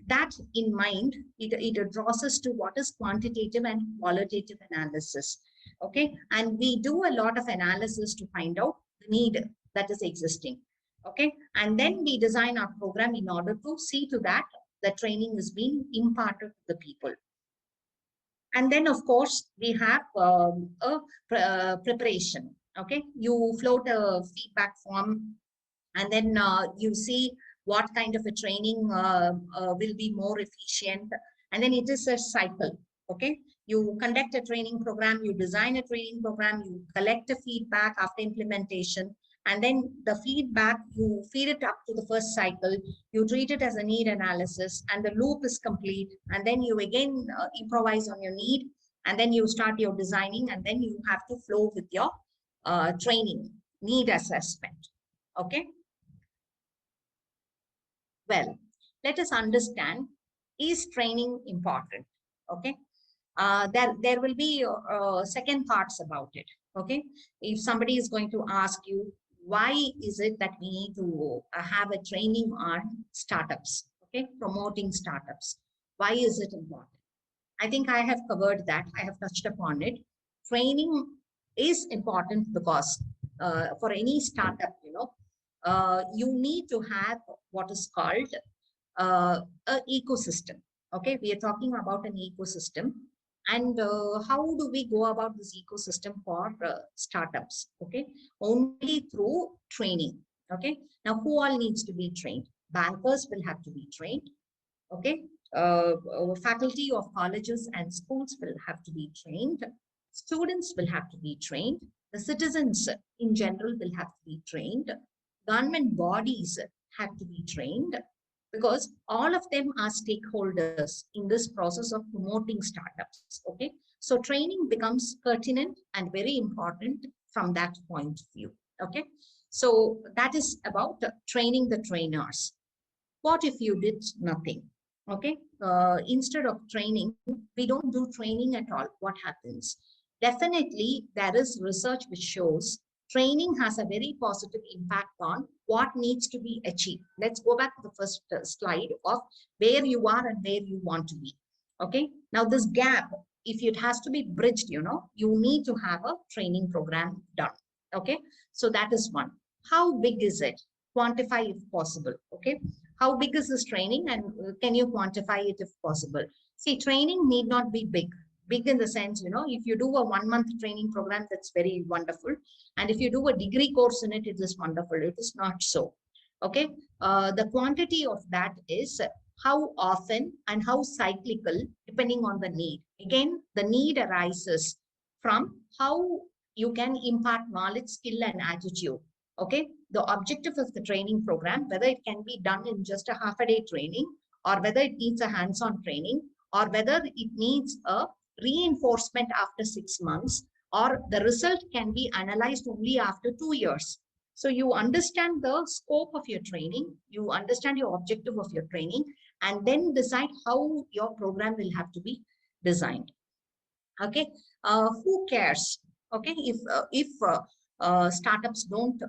that in mind, it draws us to what is quantitative and qualitative analysis. Okay, and we do a lot of analysis to find out the need that is existing. Okay, and then we design our program in order to see to that the training is being imparted to the people. And then, of course, we have preparation. Okay, you float a feedback form, and then you see what kind of a training will be more efficient. And then it is a cycle. Okay, you conduct a training program, you design a training program, you collect a feedback after implementation. And then the feedback, you feed it up to the first cycle, you treat it as a need analysis, and the loop is complete. And then you again improvise on your need, and then you start your designing, and then you have to flow with your training need assessment. Okay. Well, let us understand, is training important? Okay. There will be second parts about it. Okay. If somebody is going to ask you, why is it that we need to have a training on startups, okay, promoting startups? Why is it important? I think I have covered that. I have touched upon it. Training is important because for any startup, you need to have what is called an ecosystem. Okay, we are talking about an ecosystem. And how do we go about this ecosystem for startups? Okay, only through training. Okay, now who all needs to be trained? Bankers will have to be trained. Okay, faculty of colleges and schools will have to be trained. Students will have to be trained. The citizens in general will have to be trained. Government bodies have to be trained, because all of them are stakeholders in this process of promoting startups. Okay, so training becomes pertinent and very important from that point of view. Okay, so that is about training the trainers. What if you did nothing? Okay, instead of training, we don't do training at all. What happens? Definitely, there is research which shows training has a very positive impact on what needs to be achieved. Let's go back to the first slide of where you are and where you want to be. Okay, now this gap, if it has to be bridged, you need to have a training program done. Okay, so that is one. How big is it? Quantify if possible. Okay, how big is this training, and can you quantify it if possible? See, training need not be big. big in the sense, if you do a 1-month training program, that's very wonderful. And if you do a degree course in it, it is wonderful. It is not so. Okay. The quantity of that is how often and how cyclical, depending on the need. Again, the need arises from how you can impart knowledge, skill, and attitude. Okay. The objective of the training program, whether it can be done in just a half-a-day training, or whether it needs a hands-on training, or whether it needs a reinforcement after 6 months, or the result can be analyzed only after 2 years. So you understand the scope of your training, you understand your objective of your training, and then decide how your program will have to be designed. Okay. Who cares? Okay. If startups don't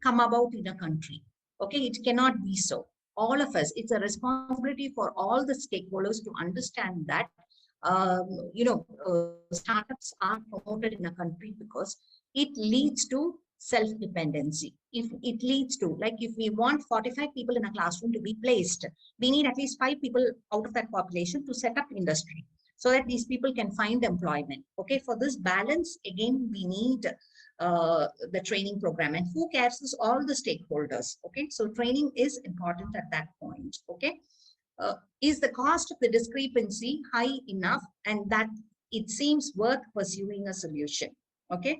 come about in a country, okay, it cannot be so. All of us, it's a responsibility for all the stakeholders to understand that startups are promoted in a country because it leads to self-dependency. If it leads to, like, if we want 45 people in a classroom to be placed, we need at least 5 people out of that population to set up industry, so that these people can find employment. Okay, for this balance, again, we need the training program. And who cares is all the stakeholders. Okay, so training is important at that point. Okay, is the cost of the discrepancy high enough and that it seems worth pursuing a solution? Okay,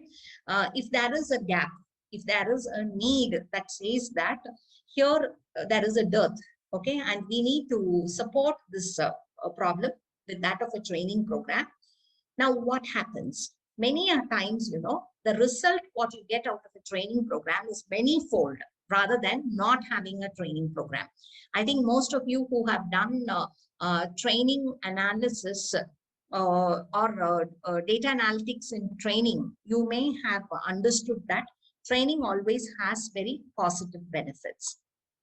if there is a gap, if there is a need that says that here there is a dearth, okay, and we need to support this problem with that of a training program. Now, what happens? Many a times, the result, what you get out of a training program is many-fold rather than not having a training program. I think most of you who have done training analysis or data analytics in training, you may have understood that training always has very positive benefits.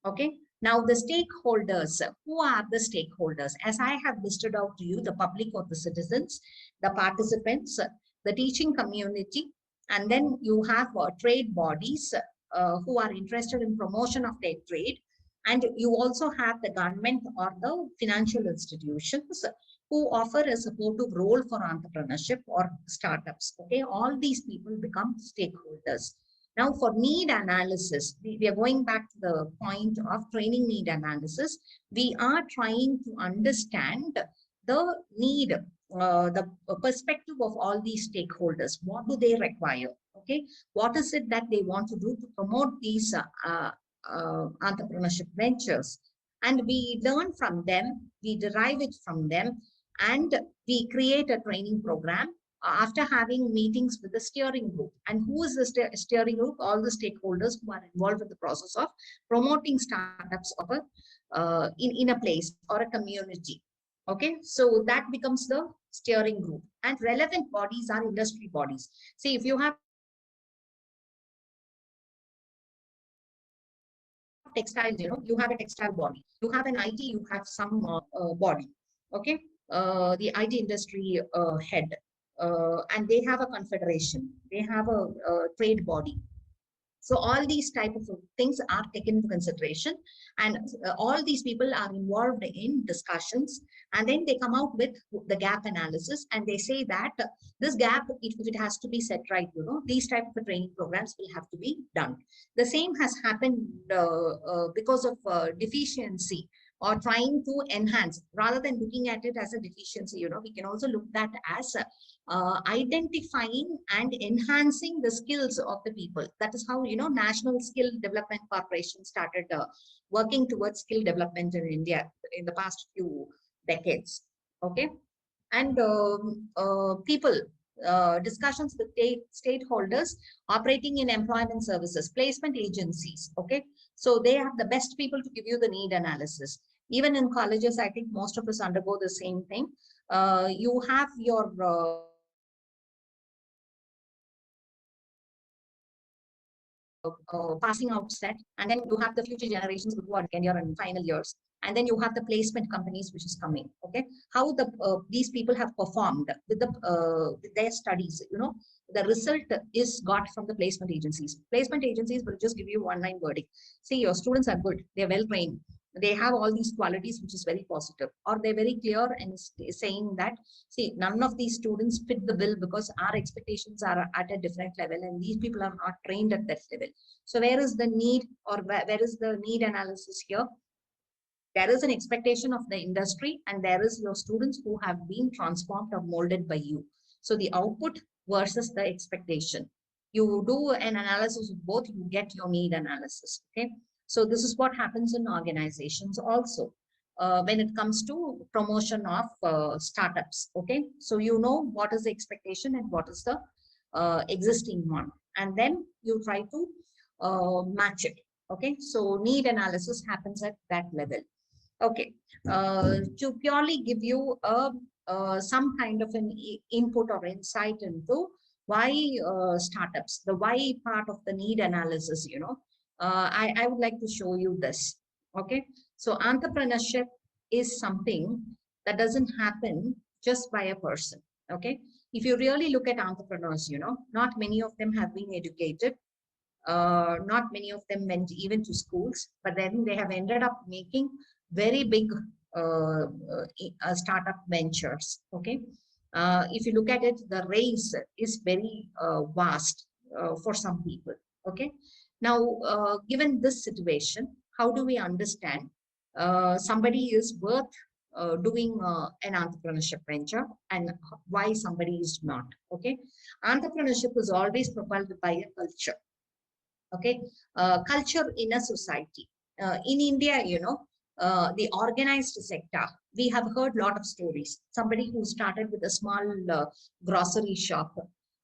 Okay. Now, the stakeholders, who are the stakeholders? As I have listed out to you, the public or the citizens, the participants, the teaching community, and then you have trade bodies who are interested in promotion of their trade. And you also have the government or the financial institutions who offer a supportive role for entrepreneurship or startups. Okay, all these people become stakeholders. Now, for need analysis, we are going back to the point of training need analysis. We are trying to understand the need, the perspective of all these stakeholders. What do they require? Okay, what is it that they want to do to promote these entrepreneurship ventures? And we learn from them, we derive it from them, and we create a training program after having meetings with the steering group. And who is the steering group? All the stakeholders who are involved in the process of promoting startups of in a place or a community. Okay, so that becomes the steering group. And relevant bodies are industry bodies. See, if you have textiles, you have a textile body. You have an IT, you have some body. Okay, the IT industry head. And they have a confederation, they have a trade body. So all these type of things are taken into consideration, and all these people are involved in discussions, and then they come out with the gap analysis, and they say that this gap, if it has to be set right, these type of training programs will have to be done. The same has happened because of deficiency, or trying to enhance, rather than looking at it as a deficiency, we can also look at as identifying and enhancing the skills of the people. That is how, National Skill Development Corporation started working towards skill development in India in the past few decades. Okay. And people, discussions with stakeholders operating in employment services, placement agencies. Okay. So they have the best people to give you the need analysis. Even in colleges, I think most of us undergo the same thing. You have your passing out set, and then you have the future generations who are tenure and final years, and then you have the placement companies which is coming. Okay, how these people have performed with their studies, the result is got from the placement agencies. Placement agencies will just give you one-line verdict. See, your students are good, they're well trained, They have all these qualities, which is very positive, or they're very clear and saying that, see, none of these students fit the bill because our expectations are at a different level and these people are not trained at that level. So where is the need, or where is the need analysis here? There is an expectation of the industry and there is your students who have been transformed or molded by you. So the output versus the expectation. You do an analysis of both, you get your need analysis. Okay. So this is what happens in organizations also. When it comes to promotion of startups. Okay. So you know what is the expectation and what is the existing one. And then you try to match it. Okay. So need analysis happens at that level. Okay, to purely give you some kind of an input or insight into why startups, the why part of the need analysis, I would like to show you this. Okay, so entrepreneurship is something that doesn't happen just by a person. Okay, if you really look at entrepreneurs, not many of them have been educated. Not many of them went even to schools, but then they have ended up making very big startup ventures. Okay, if you look at it, the race is very vast for some people. Okay, now given this situation, how do we understand somebody is worth doing an entrepreneurship venture and why somebody is not? Okay, entrepreneurship is always propelled by a culture. Okay, culture in a society. In India, the organized sector, we have heard a lot of stories. Somebody who started with a small grocery shop,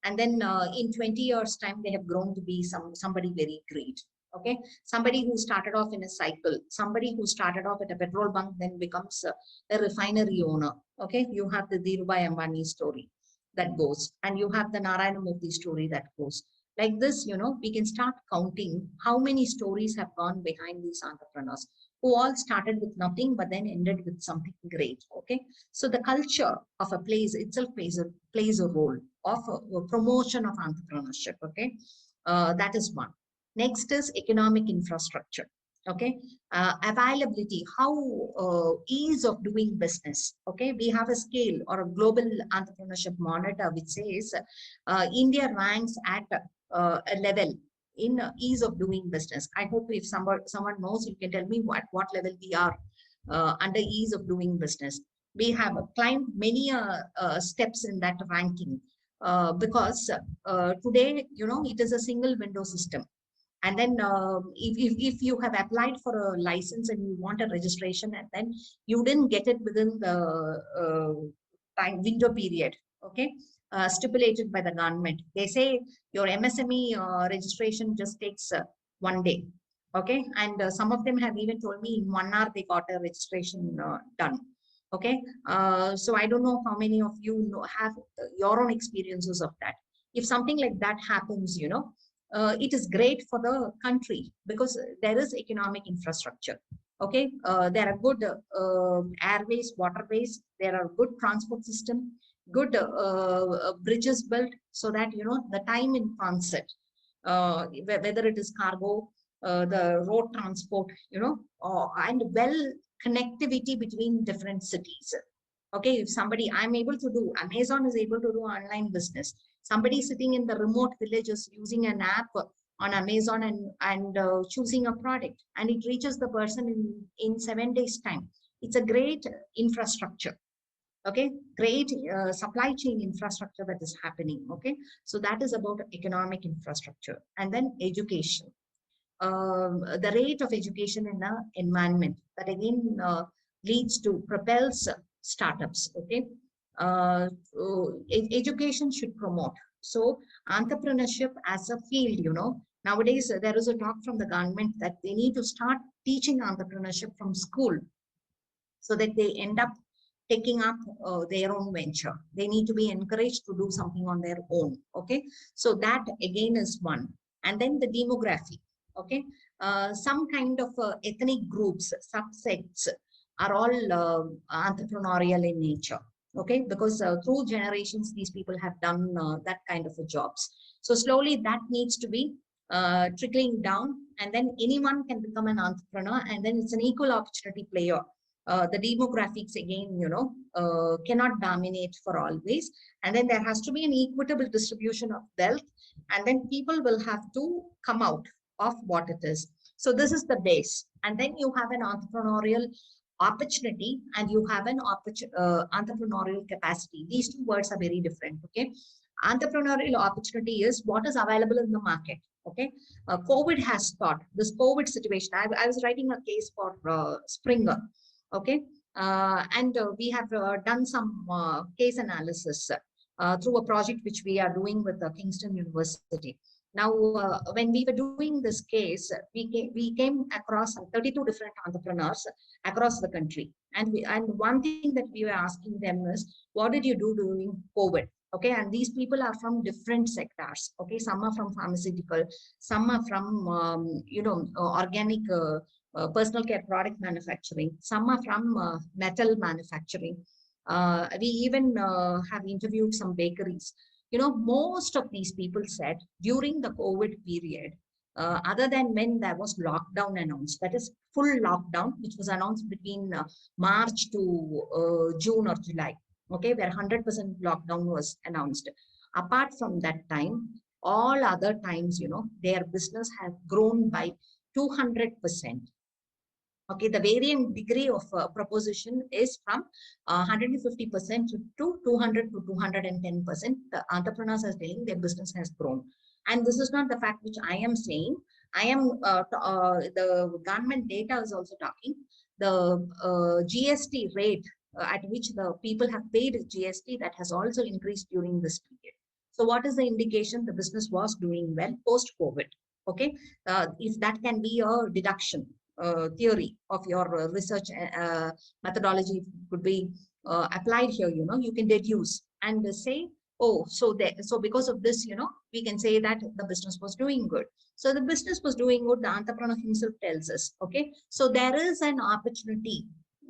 and then in 20 years time they have grown to be somebody very great. Okay, somebody who started off in a cycle, somebody who started off at a petrol bunk then becomes a refinery owner. Okay, you have the Dhirubhai Ambani story that goes, and you have the Narayana Murthy story that goes. Like this, we can start counting how many stories have gone behind these entrepreneurs who all started with nothing but then ended with something great. Okay, so the culture of a place itself plays a role of a promotion of entrepreneurship. Okay, that is one. Next is economic infrastructure. Okay, availability, how ease of doing business. Okay, we have a scale or a global entrepreneurship monitor which says India ranks at a level in ease of doing business. I hope if someone knows, you can tell me what level we are under ease of doing business. We have climbed many steps in that ranking because today, it is a single window system. And then if you have applied for a license and you want a registration and then you didn't get it within the time window period, okay, stipulated by the government, they say your MSME registration just takes 1 day. Okay, and some of them have even told me in 1 hour they got a registration done. Okay, so I don't know how many of you have your own experiences of that. If something like that happens, it is great for the country because there is economic infrastructure. Okay, there are good airways, waterways, there are good transport system, good bridges built so that, the time in transit, whether it is cargo, the road transport, and well connectivity between different cities. Okay, if somebody, I'm able to do, Amazon is able to do online business. Somebody sitting in the remote village is using an app on Amazon and choosing a product, and it reaches the person in 7 days time. It's a great infrastructure. Okay, great supply chain infrastructure that is happening. Okay, so that is about economic infrastructure. And then education, the rate of education in the environment, that again leads to propels startups. Okay, education should promote. So entrepreneurship as a field, nowadays there is a talk from the government that they need to start teaching entrepreneurship from school so that they end up taking up their own venture. They need to be encouraged to do something on their own. Okay, so that again is one. And then the demography. Okay, some kind of ethnic groups, subsects are all entrepreneurial in nature. Okay, because through generations these people have done that kind of a jobs. So slowly that needs to be trickling down, and then anyone can become an entrepreneur, and then it's an equal opportunity player. The demographics again, cannot dominate for always, and then there has to be an equitable distribution of wealth, and then people will have to come out of what it is. So this is the base, and then you have an entrepreneurial opportunity and you have an entrepreneurial capacity. These two words are very different. Okay, entrepreneurial opportunity is what is available in the market. Okay, COVID has taught this COVID situation. I was writing a case for Springer. Okay, and we have done some case analysis through a project which we are doing with Kingston University. Now, when we were doing this case, we came across 32 different entrepreneurs across the country. And one thing that we were asking them is, what did you do during COVID? Okay, and these people are from different sectors. Okay, some are from pharmaceutical, some are from, organic personal care product manufacturing, some are from metal manufacturing. We even have interviewed some bakeries. Most of these people said during the COVID period, other than when there was lockdown announced, that is full lockdown, which was announced between March to June or July, okay, where 100% lockdown was announced. Apart from that time, all other times, their business has grown by 200%. Okay, the varying degree of proposition is from 150% to 200 to 210%. The entrepreneurs are saying their business has grown. And this is not the fact which I am saying. I am, the government data is also talking. The GST rate at which the people have paid GST, that has also increased during this period. So what is the indication? The business was doing well post-COVID. Okay, if that can be a deduction theory of your research methodology could be applied here, you can deduce and say, oh, so because of this, we can say that the business was doing good. So the business was doing good, the entrepreneur himself tells us. Okay, so there is an opportunity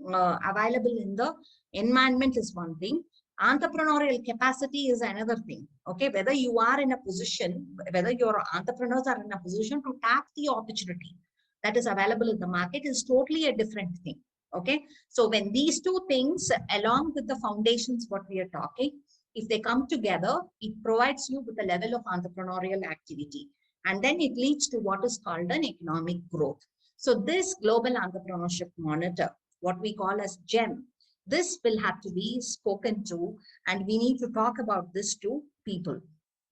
available in the environment is one thing. Entrepreneurial capacity is another thing. Okay, whether you are in a position, whether your entrepreneurs are in a position to tap the opportunity that is available in the market is totally a different thing. Okay, so when these two things, along with the foundations, what we are talking, if they come together, it provides you with a level of entrepreneurial activity, and then it leads to what is called an economic growth. So this global entrepreneurship monitor, what we call as GEM, this will have to be spoken to, and we need to talk about this to people.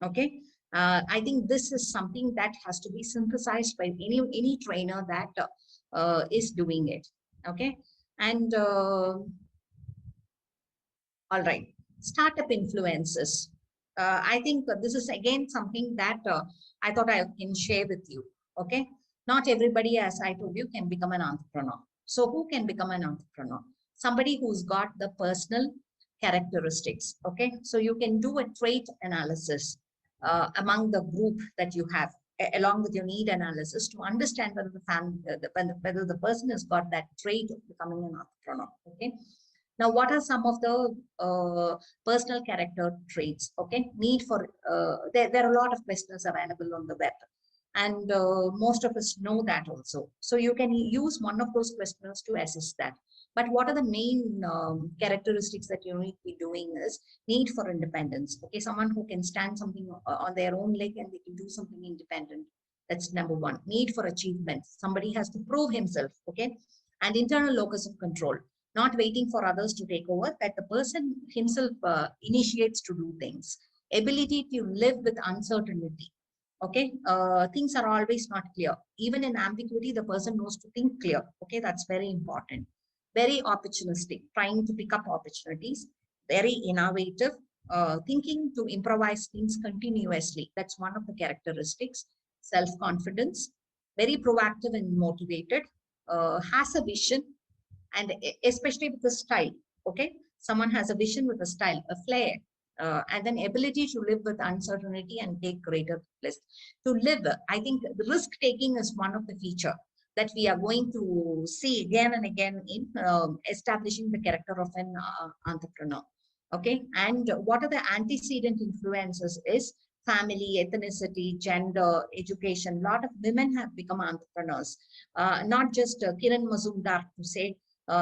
Okay, I think this is something that has to be synthesized by any trainer that is doing it. Okay, and all right, startup influences. I think this is again something that I thought I can share with you. Okay, not everybody, as I told you, can become an entrepreneur. So who can become an entrepreneur? Somebody who's got the personal characteristics. Okay, so you can do a trait analysis among the group that you have, along with your need analysis, to understand whether the family, whether the person has got that trait of becoming an entrepreneur. Okay, now what are some of the personal character traits? Okay, need for there are a lot of questions available on the web, and most of us know that also. So you can use one of those questions to assess that. But what are the main characteristics that you need to be doing is need for independence. Okay, someone who can stand something on their own leg and they can do something independent. That's number one. Need for achievement. Somebody has to prove himself. Okay, and internal locus of control. Not waiting for others to take over, that the person himself initiates to do things. Ability to live with uncertainty. Okay, things are always not clear. Even in ambiguity, the person knows to think clear. Okay, that's very important. Very opportunistic, trying to pick up opportunities. Very innovative, thinking to improvise things continuously. That's one of the characteristics. Self-confidence, very proactive and motivated, has a vision, and especially with the style. Okay, someone has a vision with a style, a flair, and then ability to live with uncertainty and take greater risk. To live, I think the risk taking is one of the feature that we are going to see again and again in establishing the character of an entrepreneur. Okay, and what are the antecedent influences is family, ethnicity, gender, education. A lot of women have become entrepreneurs. Not just Kiran Mazumdar to say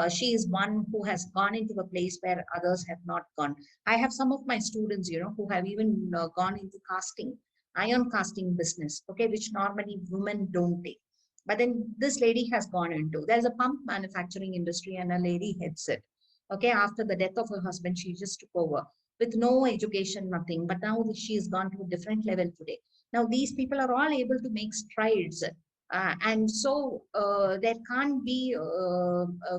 she is one who has gone into a place where others have not gone. I have some of my students, who have even gone into casting, iron casting business, okay, which normally women don't take. But then this lady has gone into, there's a pump manufacturing industry and a lady heads it. Okay, after the death of her husband, she just took over with no education, nothing. But now she has gone to a different level today. Now these people are all able to make strides. And so there can't be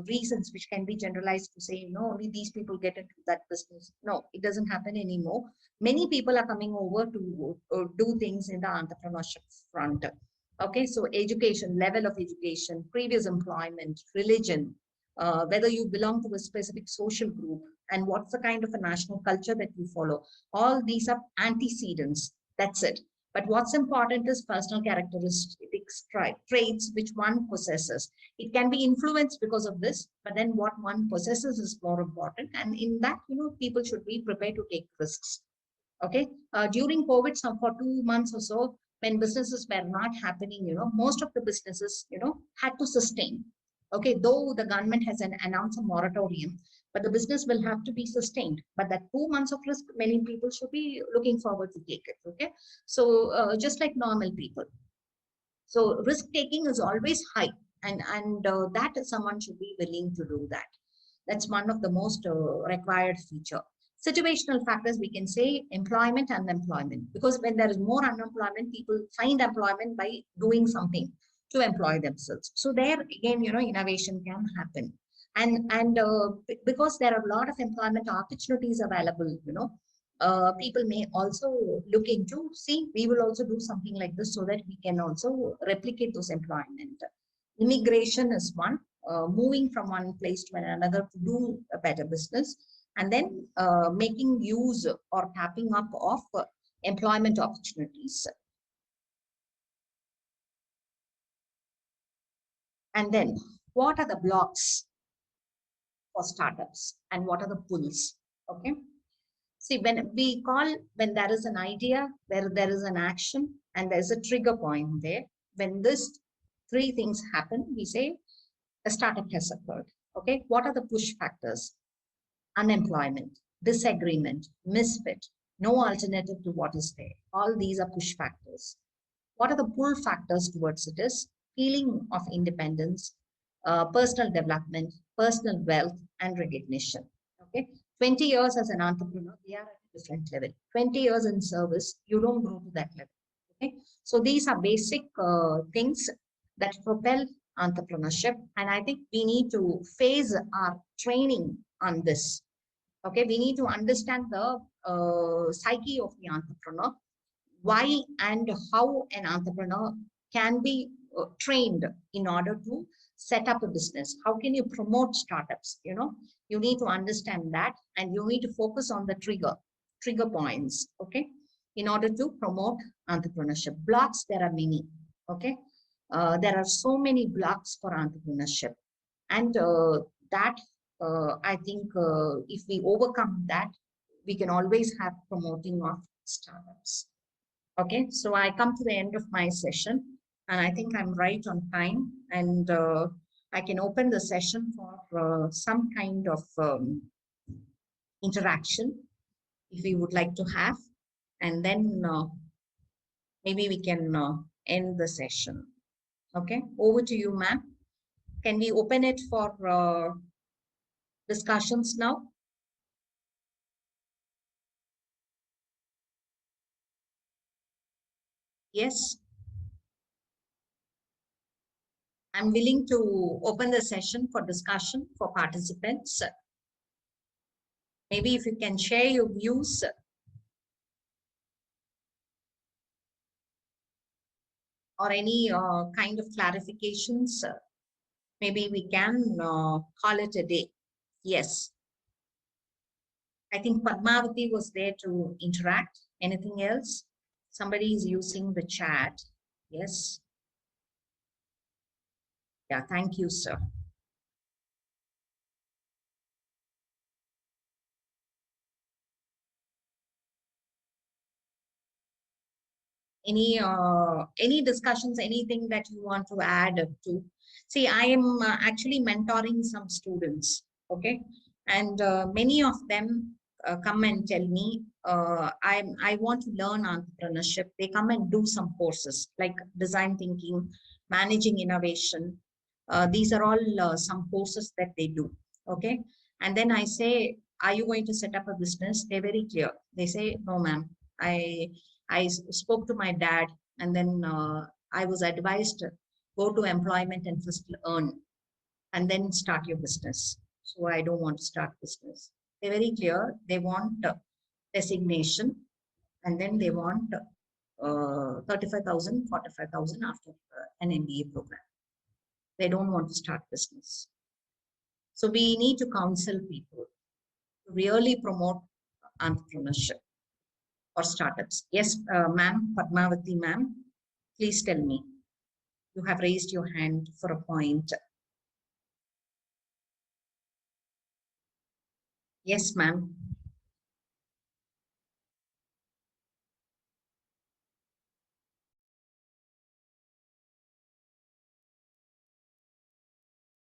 reasons which can be generalized to say, no, only these people get into that business. No, it doesn't happen anymore. Many people are coming over to do things in the entrepreneurship front. Okay, so education, level of education, previous employment, religion, whether you belong to a specific social group, and what's the kind of a national culture that you follow. All these are antecedents. That's it. But what's important is personal characteristics, traits which one possesses. It can be influenced because of this, but then what one possesses is more important. And in that, people should be prepared to take risks. Okay. During COVID, for 2 months or so, when businesses were not happening, most of the businesses, had to sustain. Okay, though the government has announced a moratorium, but the business will have to be sustained. But that 2 months of risk, many people should be looking forward to take it. Okay, so just like normal people. So risk taking is always high, and that someone should be willing to do that. That's one of the most required feature. Situational factors, we can say employment, unemployment, because when there is more unemployment, people find employment by doing something to employ themselves. So there again, innovation can happen. And because there are a lot of employment opportunities available, people may also look into, see, we will also do something like this so that we can also replicate those employment. Immigration is one, moving from one place to another to do a better business, and then making use or tapping up of employment opportunities. And then what are the blocks for startups and what are the pulls? Okay. See, when there is an idea, where there is an action and there's a trigger point there, when this three things happen, we say a startup has occurred. Okay. What are the push factors? Unemployment, disagreement, misfit, no alternative to what is there. All these are push factors. What are the pull factors towards it is feeling of independence, personal development, personal wealth, and recognition. Okay, 20 years as an entrepreneur, we are at a different level. 20 years in service, you don't go to that level. Okay, so these are basic things that propel entrepreneurship, and I think we need to phase our training on this. Okay, we need to understand the psyche of the entrepreneur, why and how an entrepreneur can be trained in order to set up a business. How can you promote startups? You need to understand that, and you need to focus on the trigger points, okay, in order to promote entrepreneurship. Blocks, there are many, okay. There are so many blocks for entrepreneurship, and that I think if we overcome that, we can always have promoting of startups. Okay, so I come to the end of my session, and I think I'm right on time, and I can open the session for some kind of interaction if we would like to have, and then maybe we can end the session. Okay, over to you, ma'am. Can we open it for discussions now? Yes. I'm willing to open the session for discussion for participants. Maybe if you can share your views. Or any kind of clarifications, maybe we can call it a day. Yes. I think Padmavati was there to interact. Anything else? Somebody is using the chat. Yes. Yeah, thank you, sir. Any discussions, anything that you want to add to? See, I am actually mentoring some students, okay, and many of them come and tell me, I want to learn entrepreneurship. They come and do some courses like design thinking, managing innovation. These are all some courses that they do, okay. And then I say, are you going to set up a business? They're very clear. They say, no, ma'am. I spoke to my dad, and then I was advised to go to employment and first earn, and then start your business. So I don't want to start business. They're very clear. They want designation, and then they want 35,000, 45,000 after an MBA program. They don't want to start business. So we need to counsel people to really promote entrepreneurship or startups. Yes, ma'am, Padmavati ma'am, please tell me. You have raised your hand for a point. Yes, ma'am.